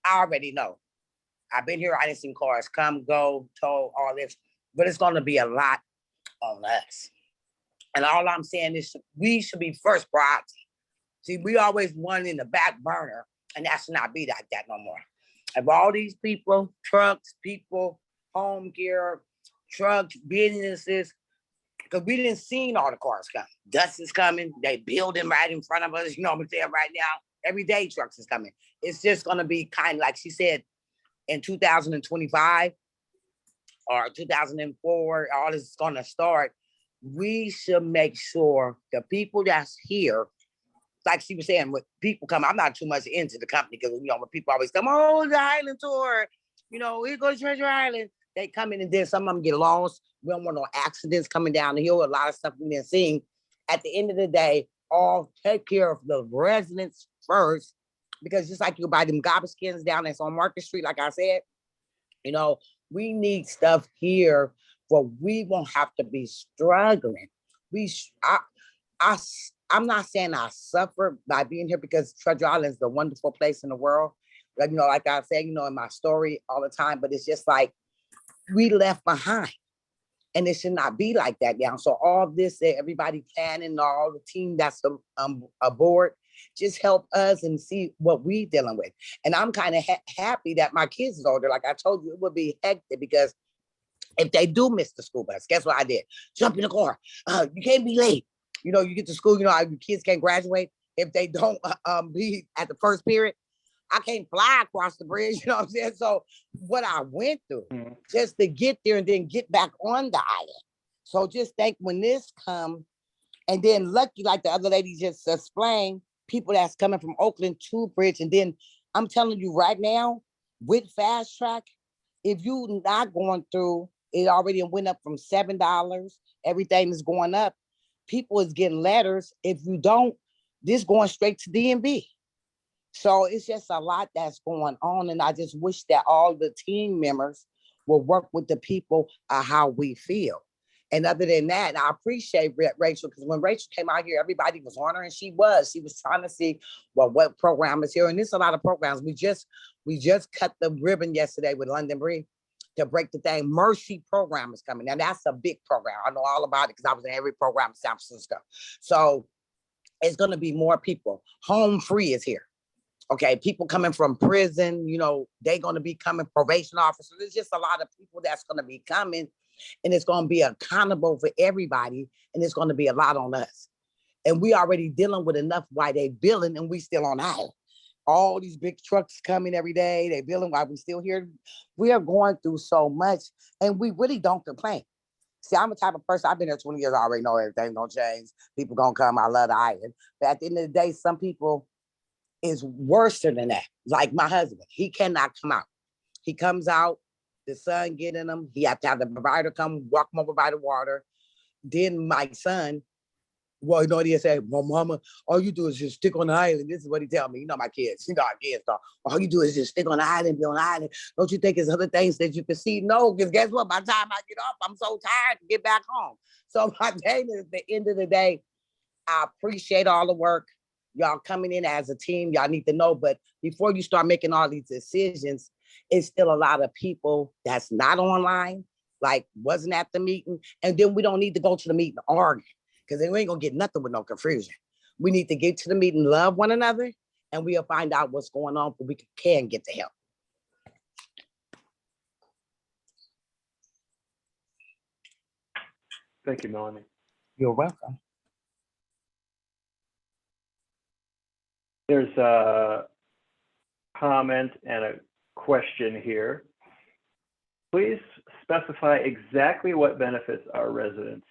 I already know. I've been here, I didn't see cars come, go, tow, all this, but it's gonna be a lot on us. And all I'm saying is we should be first priority. See, we always one in the back burner, and that should not be like that no more. Of all these people, trucks, people, home care, trucks, businesses, because we didn't see all the cars come. Dust is coming, they building right in front of us, you know what I'm saying, right now. Every day trucks is coming. It's just gonna be kind of like she said, in 2025 or 2004, all this is gonna start. We should make sure the people that's here, like she was saying, when people come, I'm not too much into the company, because when people always come, oh, the island tour, here goes Treasure Island. They come in, and then some of them get lost. We don't want no accidents coming down the hill. A lot of stuff we've been seeing. At the end of the day, all take care of the residents first, because just like you buy them garbage cans down that's on Market Street, like I said, we need stuff here where we won't have to be struggling. I'm not saying I suffer by being here, because Treasure Island is the wonderful place in the world. Like I said, in my story all the time, but it's just like we left behind. And it should not be like that now. So all this, everybody planning, all the team that's aboard, just help us and see what we dealing with. And I'm kind of happy that my kids is older. Like I told you, it would be hectic, because if they do miss the school bus, guess what I did? Jump in the car. You can't be late. You get to school, your kids can't graduate if they don't be at the first period. I can't fly across the bridge, you know what I'm saying? So what I went through just to get there and then get back on the island. So just think when this come, and then lucky, like the other lady just explained, people that's coming from Oakland to Bridge. And then I'm telling you right now, with Fast Track, if you not going through, it already went up from $7. Everything is going up. People is getting letters. If you don't, this going straight to DMV. So it's just a lot that's going on. And I just wish that all the team members will work with the people how we feel. And other than that, I appreciate Rachel, because when Rachel came out here, everybody was on her, and she was trying to see, what program is here. And there's a lot of programs. We just cut the ribbon yesterday with London Bridge to break the thing. Mercy program is coming. Now that's a big program. I know all about it, because I was in every program in San Francisco. So it's going to be more people. Home Free is here. Okay, people coming from prison, they're going to be coming, probation officers. There's just a lot of people that's going to be coming, and it's going to be accountable for everybody, and it's going to be a lot on us. And we already dealing with enough while they billing, and we still on island. All these big trucks coming every day, they billing while we still here. We are going through so much, and we really don't complain. See, I'm the type of person, I've been here 20 years, I already know everything's gonna change. People gonna come, I love the island. But at the end of the day, some people is worse than that. Like my husband, he cannot come out. He comes out, the sun getting him, he have to have the provider come walk him over by the water. Then my son, well, you know what he said? Well, mama, all you do is just stick on the island. This is what he tell me. You know my kids. You know our kids talk. All you do is just stick on the island, be on the island. Don't you think there's other things that you can see? No, because guess what? By the time I get off, I'm so tired to get back home. So my day is at the end of the day, I appreciate all the work. Y'all coming in as a team. Y'all need to know. But before you start making all these decisions, it's still a lot of people that's not online, like wasn't at the meeting. And then we don't need to go to the meeting and argue, because we ain't gonna get nothing with no confusion. We need to get to the meeting, love one another, and we'll find out what's going on so we can get the help. Thank you, Melanie. You're welcome. There's a comment and a question here. Please specify exactly what benefits our residents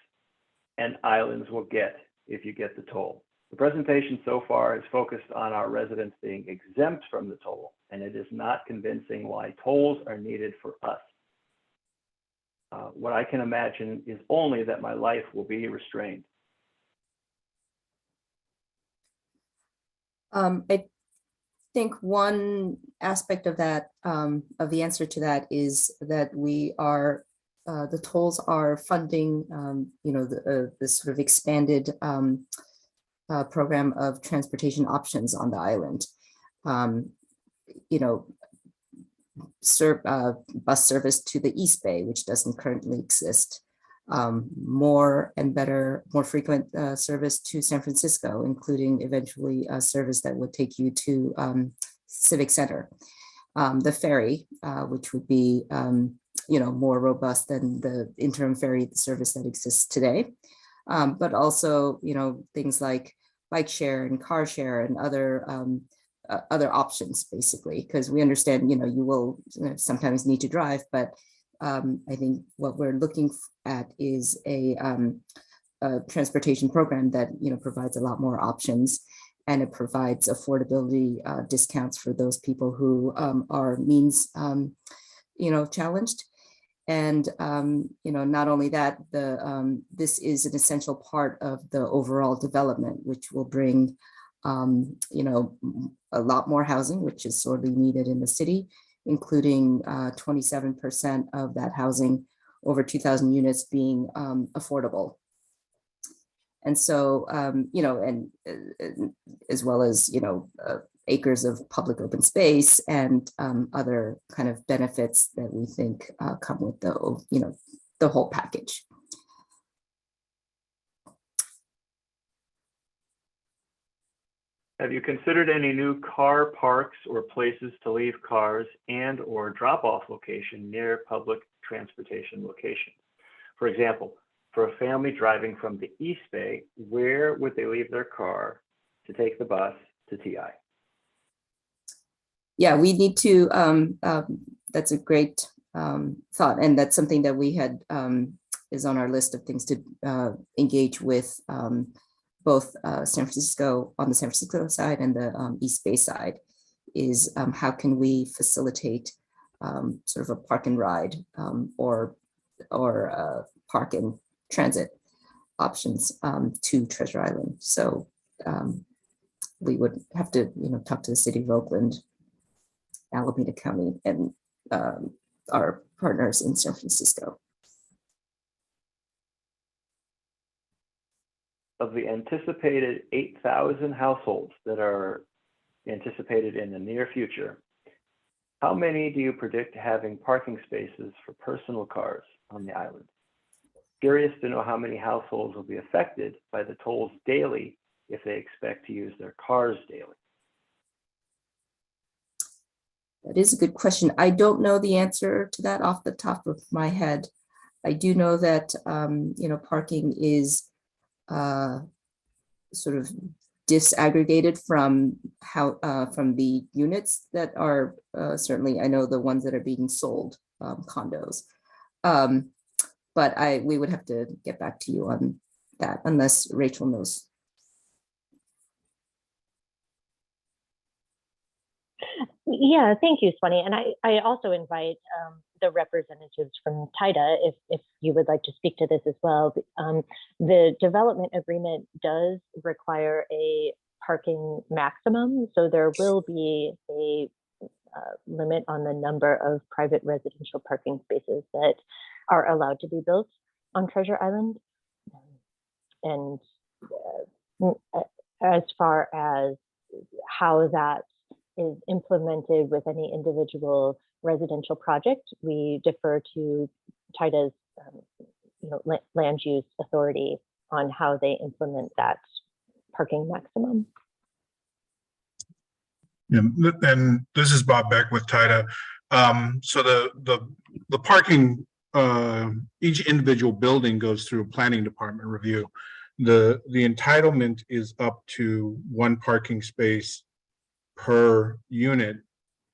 and islands will get if you get the toll. The presentation so far is focused on our residents being exempt from the toll, and it is not convincing why tolls are needed for us. What I can imagine is only that my life will be restrained. I think one aspect of that, of the answer to that, is that we are, the tolls are funding, you know, the sort of expanded program of transportation options on the island. You know, bus service to the East Bay, which doesn't currently exist. More and better, more frequent service to San Francisco, including eventually a service that would take you to Civic Center. The ferry, which would be you know, more robust than the interim ferry service that exists today. But also, you know, things like bike share and car share and other options, basically, because we understand, you know, you will sometimes need to drive, but I think what we're looking at is a transportation program that, you know, provides a lot more options, and it provides affordability discounts for those people who are means, you know, challenged. And, you know, not only that, this is an essential part of the overall development, which will bring, you know, a lot more housing, which is sorely needed in the city, including 27% of that housing, over 2,000 units, being affordable. And so, you know, and as well as, you know, acres of public open space and other kind of benefits that we think come with the, you know, the whole package. Have you considered any new car parks or places to leave cars and or drop-off location near public transportation locations? For example, for a family driving from the East Bay, where would they leave their car to take the bus to TI? Yeah, we need to, that's a great thought. And that's something that we had, is on our list of things to engage with both San Francisco, on the San Francisco side and the East Bay side, is how can we facilitate sort of a park and ride or park and transit options to Treasure Island. So we would have to, you know, talk to the city of Oakland, Alameda County, and our partners in San Francisco. Of the anticipated 8,000 households that are anticipated in the near future, how many do you predict having parking spaces for personal cars on the island? Curious to know how many households will be affected by the tolls daily if they expect to use their cars daily. That is a good question. I don't know the answer to that off the top of my head. I do know that, you know, parking is sort of disaggregated from from the units that are certainly, I know the ones that are being sold, condos. but we would have to get back to you on that unless Rachel knows. Yeah, thank you, Swanee. And I also invite the representatives from TIDA if you would like to speak to this as well. The development agreement does require a parking maximum, so there will be a limit on the number of private residential parking spaces that are allowed to be built on Treasure Island. And as far as how that is implemented with any individual residential project, we defer to TIDA's land use authority on how they implement that parking maximum. Yeah, and this is Bob Beck with TIDA. So the parking, each individual building goes through a planning department review. The entitlement is up to 1 parking space per unit,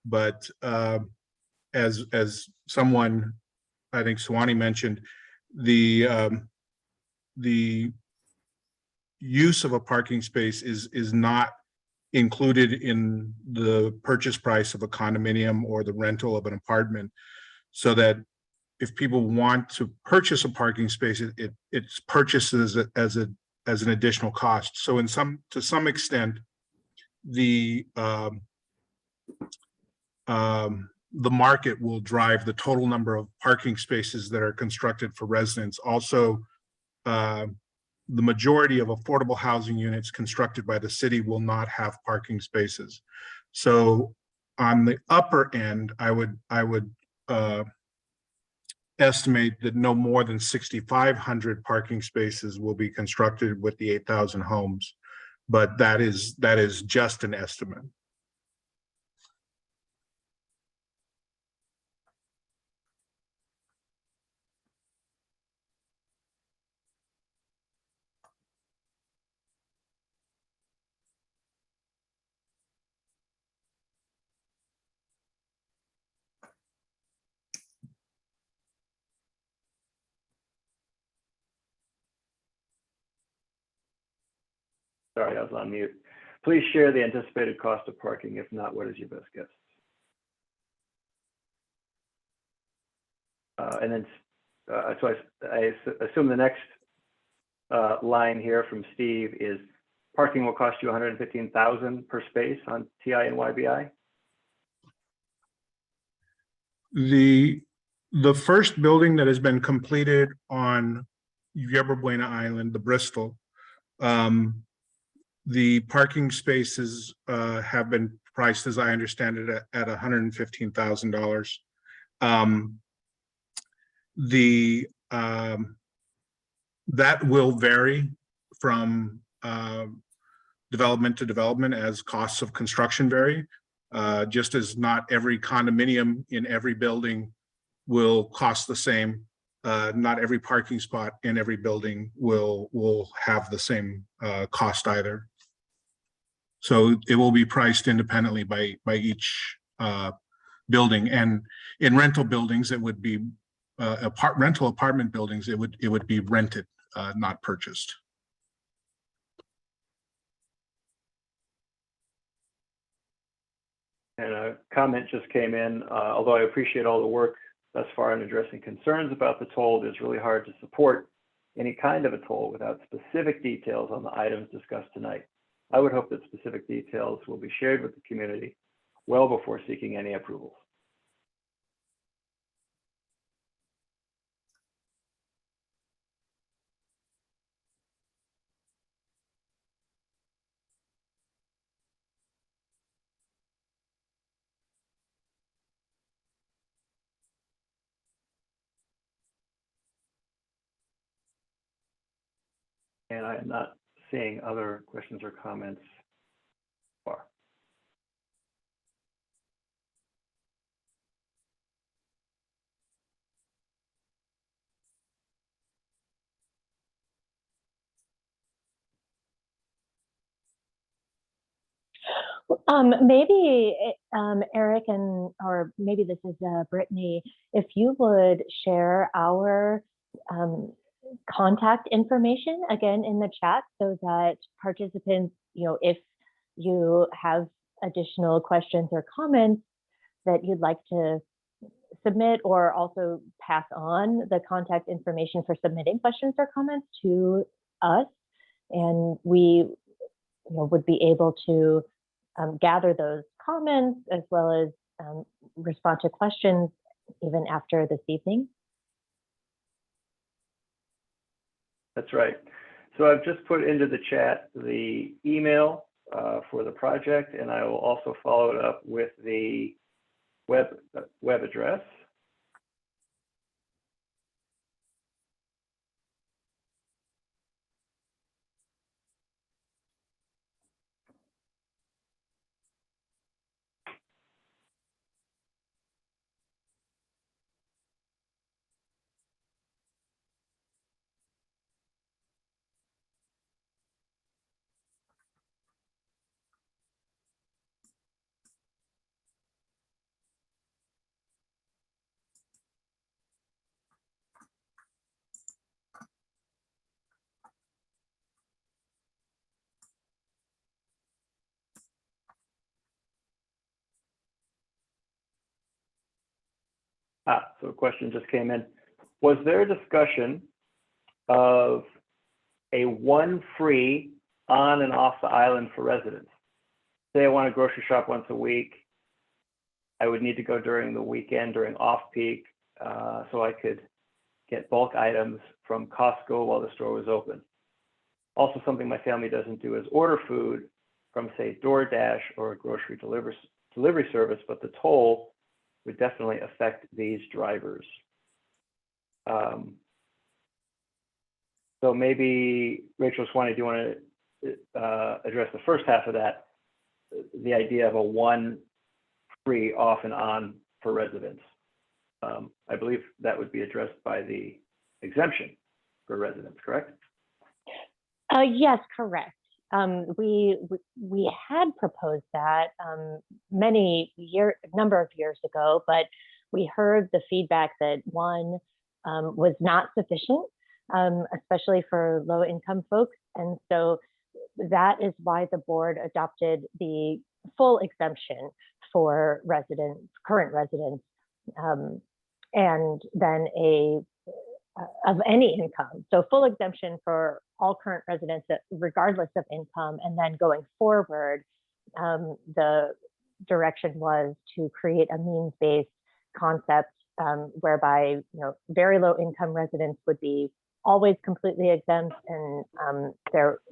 but as someone, I think Swanee mentioned, the use of a parking space is not included in the purchase price of a condominium or the rental of an apartment, so that if people want to purchase a parking space, it's purchased as an additional cost. So to some extent, the market will drive the total number of parking spaces that are constructed for residents. Also, the majority of affordable housing units constructed by the city will not have parking spaces. So on the upper end, I would estimate that no more than 6,500 parking spaces will be constructed with the 8,000 homes, but that is just an estimate. Sorry, I was on mute. Please share the anticipated cost of parking. If not, what is your best guess? And then, so I assume the next line here from Steve is parking will cost you $115,000 per space on TI and YBI. The first building that has been completed on Yerba Buena Island, the Bristol, the parking spaces have been priced, as I understand it, at $115,000. That will vary from development to development as costs of construction vary, just as not every condominium in every building will cost the same. Not every parking spot in every building will have the same cost either. So it will be priced independently by each building. And in rental buildings, it would be rental apartment buildings. It would be rented, not purchased. And a comment just came in. Although I appreciate all the work thus far in addressing concerns about the toll, it is really hard to support any kind of a toll without specific details on the items discussed tonight. I would hope that specific details will be shared with the community well before seeking any approvals. And I am not seeing other questions or comments so far. Maybe Eric or maybe this is Brittany, if you would share our contact information again in the chat so that participants, if you have additional questions or comments that you'd like to submit, or also pass on the contact information for submitting questions or comments to us, and we would be able to gather those comments as well as respond to questions even after this evening. That's right. So I've just put into the chat the email for the project, and I will also follow it up with the web address. So a question just came in. Was there a discussion of a one free on and off the island for residents? Say I want to grocery shop once a week. I would need to go during the weekend, during off-peak, so I could get bulk items from Costco while the store was open. Also, something my family doesn't do is order food from, say, DoorDash or a grocery delivery service, but the toll would definitely affect these drivers. So maybe, Rachel Swanee, do you want to address the first half of that, the idea of a one free off and on for residents? I believe that would be addressed by the exemption for residents, correct? Yes, correct. We had proposed that number of years ago, but we heard the feedback that one was not sufficient, especially for low income folks. And so that is why the board adopted the full exemption for current residents, and then of any income. So full exemption for all current residents regardless of income. And then going forward, the direction was to create a means-based concept whereby very low income residents would be always completely exempt, and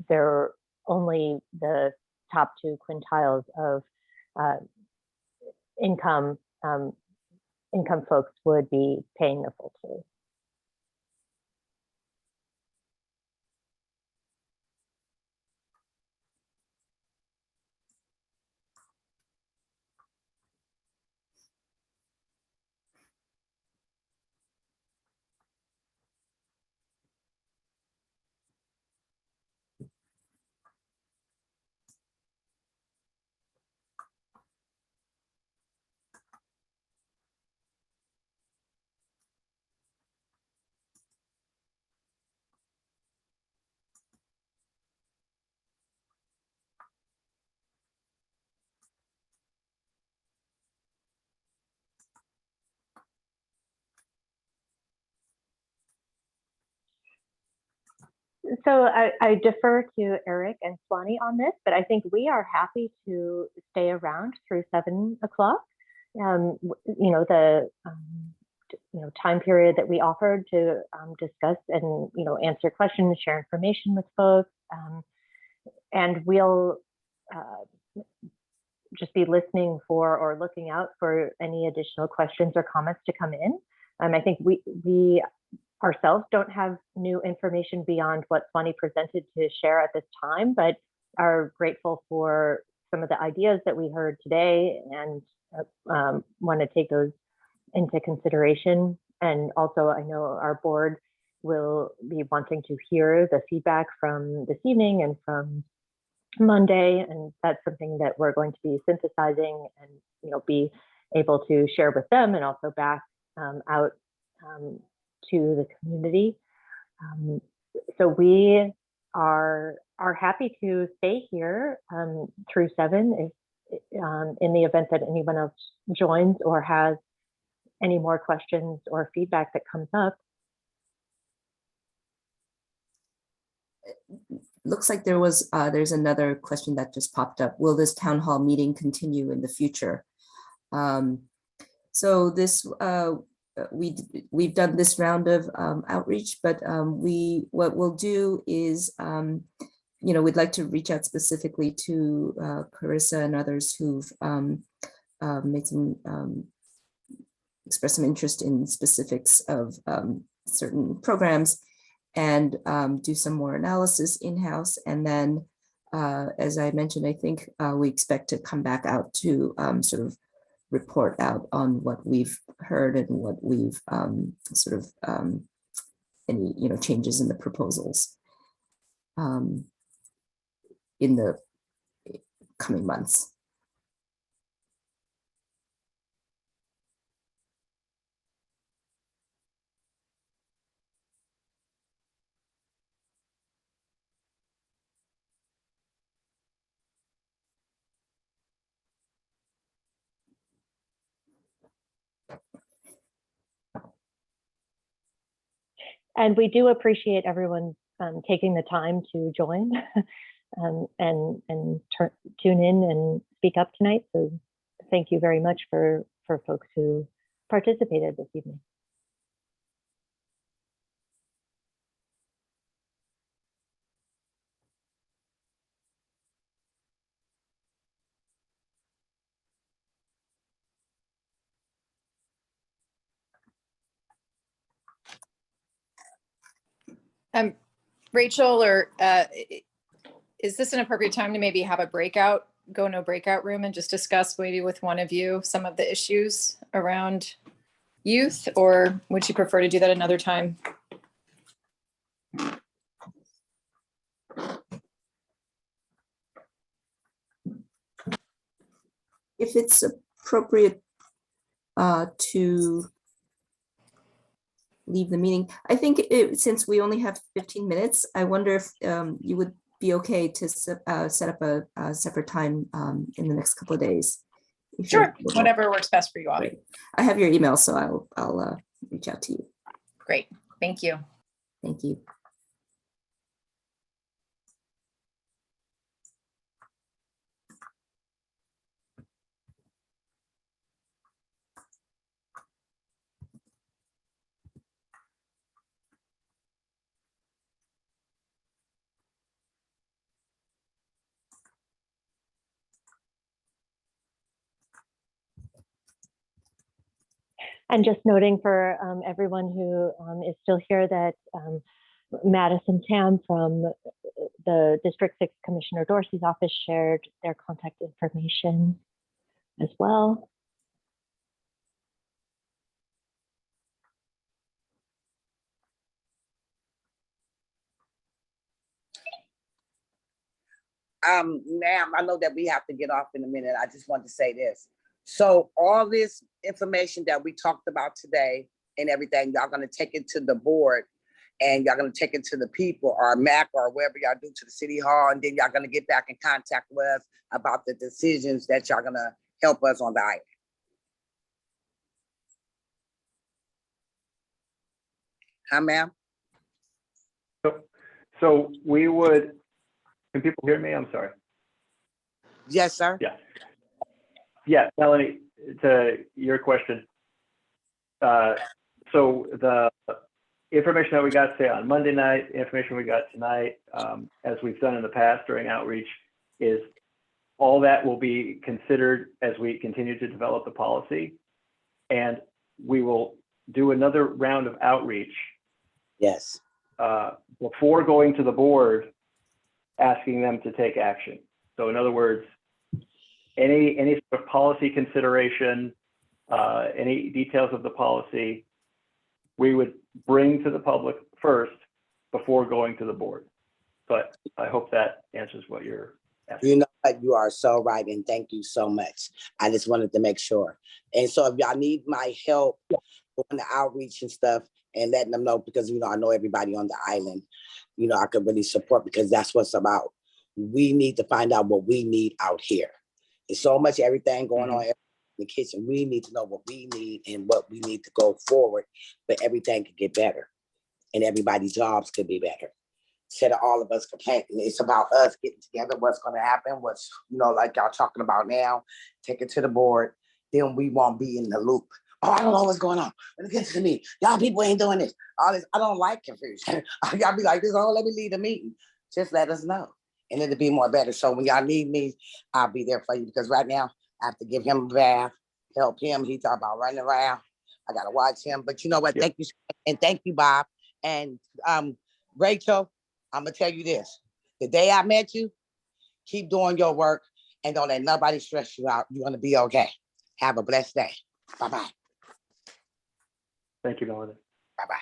they're only the top 2 quintiles of income folks would be paying the full toll. So I defer to Eric and Swanee on this, but I think we are happy to stay around through 7 o'clock. The time period that we offered to discuss and answer questions, share information with folks, and we'll just be listening for or looking out for any additional questions or comments to come in. I think we ourselves don't have new information beyond what Swanee presented to share at this time, but are grateful for some of the ideas that we heard today and want to take those into consideration. And also, I know our board will be wanting to hear the feedback from this evening and from Monday, and that's something that we're going to be synthesizing and be able to share with them and also back out to the community. So we are happy to stay here through 7 if, in the event that anyone else joins or has any more questions or feedback that comes up. Looks like there's another question that just popped up. Will this town hall meeting continue in the future? So this we've done this round of outreach, but what we'll do is we'd like to reach out specifically to Carissa and others who've made some expressed some interest in specifics of certain programs, and do some more analysis in-house. And then, as I mentioned, I think we expect to come back out to sort of report out on what we've heard and what we've any changes in the proposals in the coming months. And we do appreciate everyone taking the time to join and tune in and speak up tonight. So thank you very much for folks who participated this evening. Rachel, or is this an appropriate time to maybe have a breakout, go in a breakout room and just discuss maybe with one of you some of the issues around youth, or would you prefer to do that another time? If it's appropriate to leave the meeting, I think since we only have 15 minutes, I wonder if you would be okay to set up a separate time in the next couple of days. Sure, whatever works best for you all. Great. I have your email, so I'll reach out to you. Great, thank you. Thank you. And just noting for everyone who is still here that Madison Tam from the District 6 Commissioner Dorsey's office shared their contact information as well. Ma'am, I know that we have to get off in a minute. I just want to say this. So all this information that we talked about today and everything, y'all gonna take it to the board and y'all gonna take it to the people or MAC or wherever y'all do, to the city hall, and then y'all gonna get back in contact with us about the decisions that y'all gonna help us on the island. Huh, ma'am? So we would, can people hear me? I'm sorry. Yes, sir. Yeah. Yeah, Melanie, to your question. So the information that we got, say, on Monday night, information we got tonight, as we've done in the past during outreach, is all that will be considered as we continue to develop the policy. And we will do another round of outreach. Yes. Before going to the board, asking them to take action. So in other words, any sort of policy consideration, any details of the policy, we would bring to the public first before going to the board. But I hope that answers what you're asking. You know what, you are so right, and thank you so much. I just wanted to make sure. And so if y'all need my help doing the outreach and stuff and letting them know, because, you know, I know everybody on the island, you know, I could really support, because that's what's about. We need to find out what we need out here. There's so much everything going on in the kitchen. We need to know what we need and what we need to go forward, but everything could get better and everybody's jobs could be better. Instead of all of us complaining, it's about us getting together, what's going to happen, what's, you know, like y'all talking about now, take it to the board, then we won't be in the loop. Oh, I don't know what's going on. When it gets to me, y'all people ain't doing this. All this, I don't like confusion. Y'all be like this, oh, let me lead the meeting. Just let us know. And it'll be more better. So when y'all need me, I'll be there for you, because right now I have to give him a bath, help him. He talk about running around. I got to watch him. But you know what? Thank you. And thank you, Bob. And Rachel, I'm going to tell you this. The day I met you, keep doing your work and don't let nobody stress you out. You're going to be okay. Have a blessed day. Bye-bye. Thank you, Melanie. Bye-bye.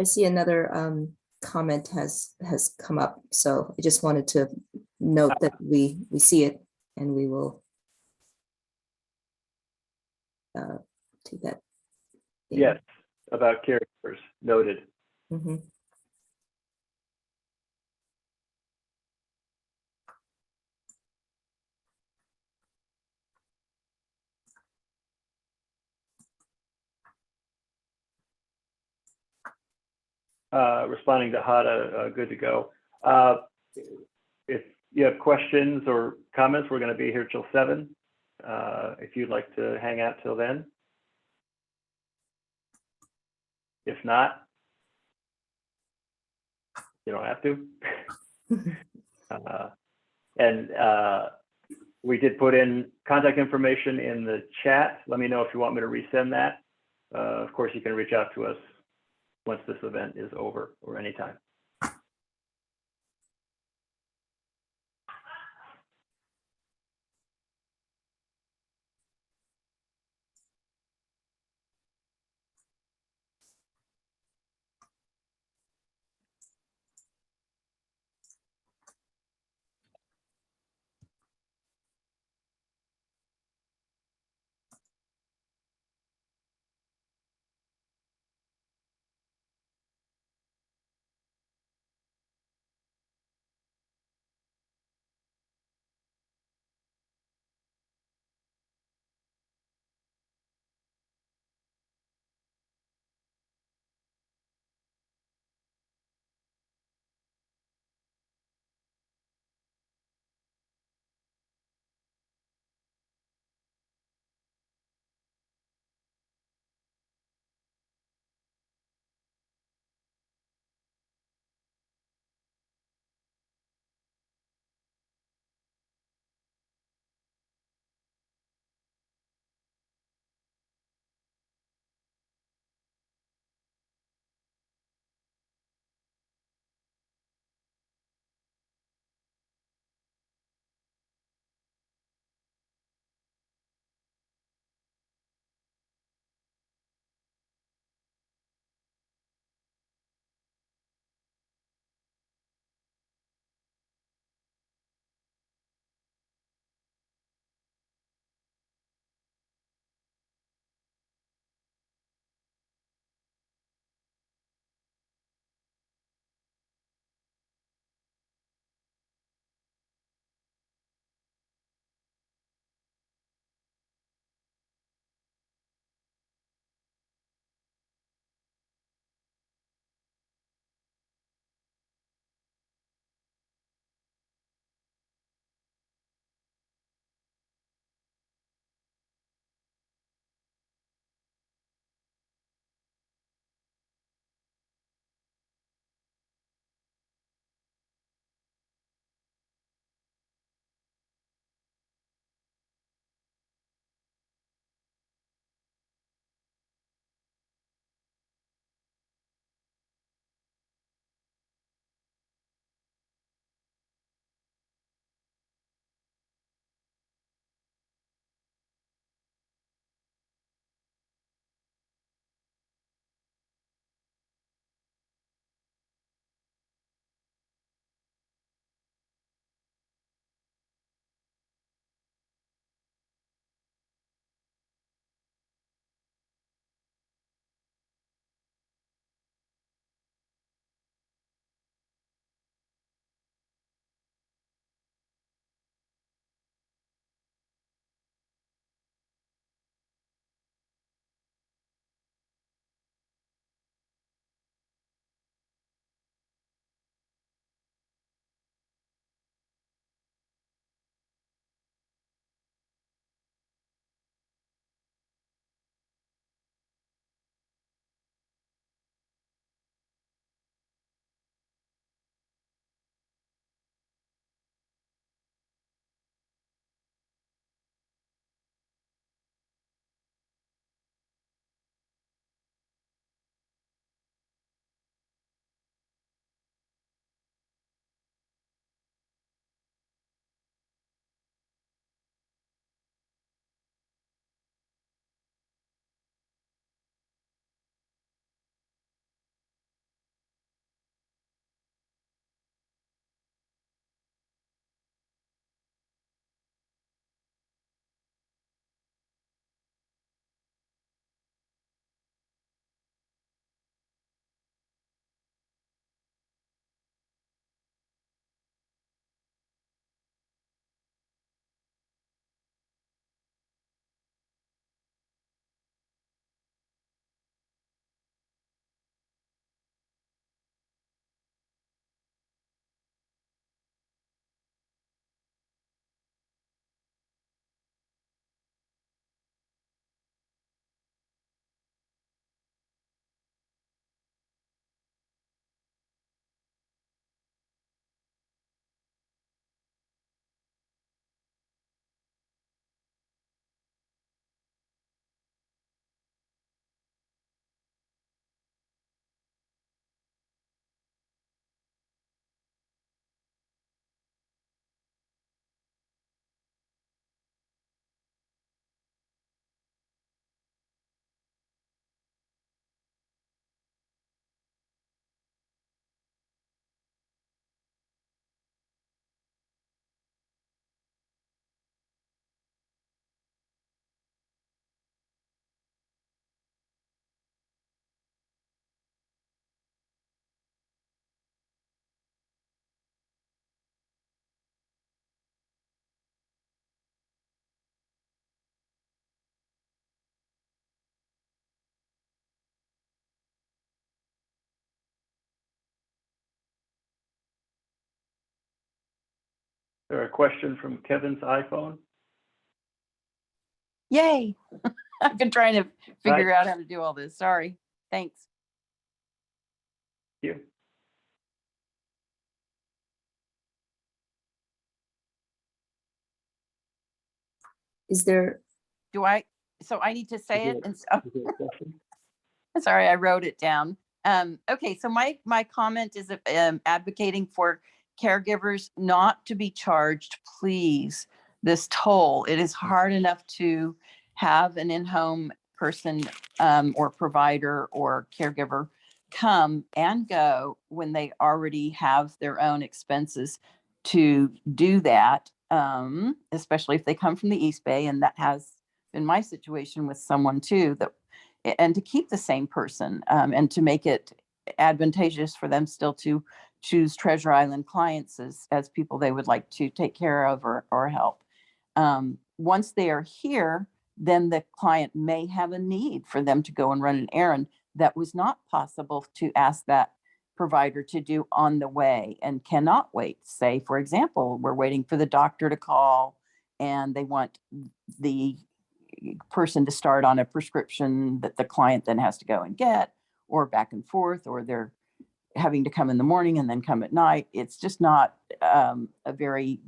I see another comment has come up, so I just wanted to note that we see it and we will take that. Yes, about caregivers, noted. Mhm. Responding to Hada, good to go. If you have questions or comments, we're going to be here till 7. If you'd like to hang out till then. If not, you don't have to. We did put in contact information in the chat. Let me know if you want me to resend that. Of course, you can reach out to us once this event is over or anytime. there a question from Kevin's iPhone? Yay. I've been trying to figure out how to do all this. Sorry. Thanks. Thank you. Is there, So I need to say it? And so, Is there a question? sorry, I wrote it down. Okay, so my comment is advocating for caregivers not to be charged, please, this toll. It is hard enough to have an in-home person or provider or caregiver come and go when they already have their own expenses to do that, especially if they come from the East Bay, and that has been my situation with someone too, and to keep the same person and to make it advantageous for them still to choose Treasure Island clients as people they would like to take care of or help. Once they are here, then the client may have a need for them to go and run an errand that was not possible to ask that provider to do on the way and cannot wait. Say, for example, we're waiting for the doctor to call and they want the person to start on a prescription that the client then has to go and get, or back and forth, or they're having to come in the morning and then come at night. It's just not a very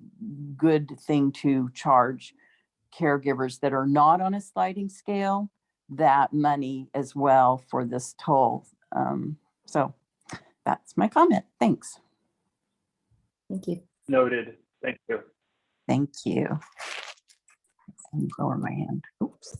good thing to charge caregivers that are not on a sliding scale that money as well for this toll. So that's my comment. Thanks. thank you. Noted. Thank you. Thank you. Let me lower my hand. Oops.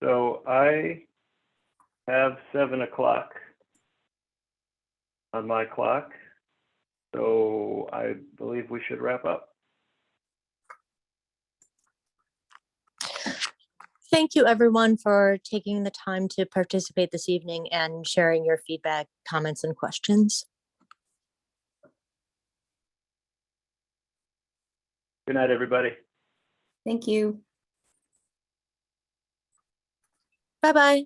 So I have 7 o'clock on my clock. So I believe we should wrap up. Thank you, everyone, for taking the time to participate this evening and sharing your feedback, comments, and questions. Good night, everybody. Thank you. Bye-bye.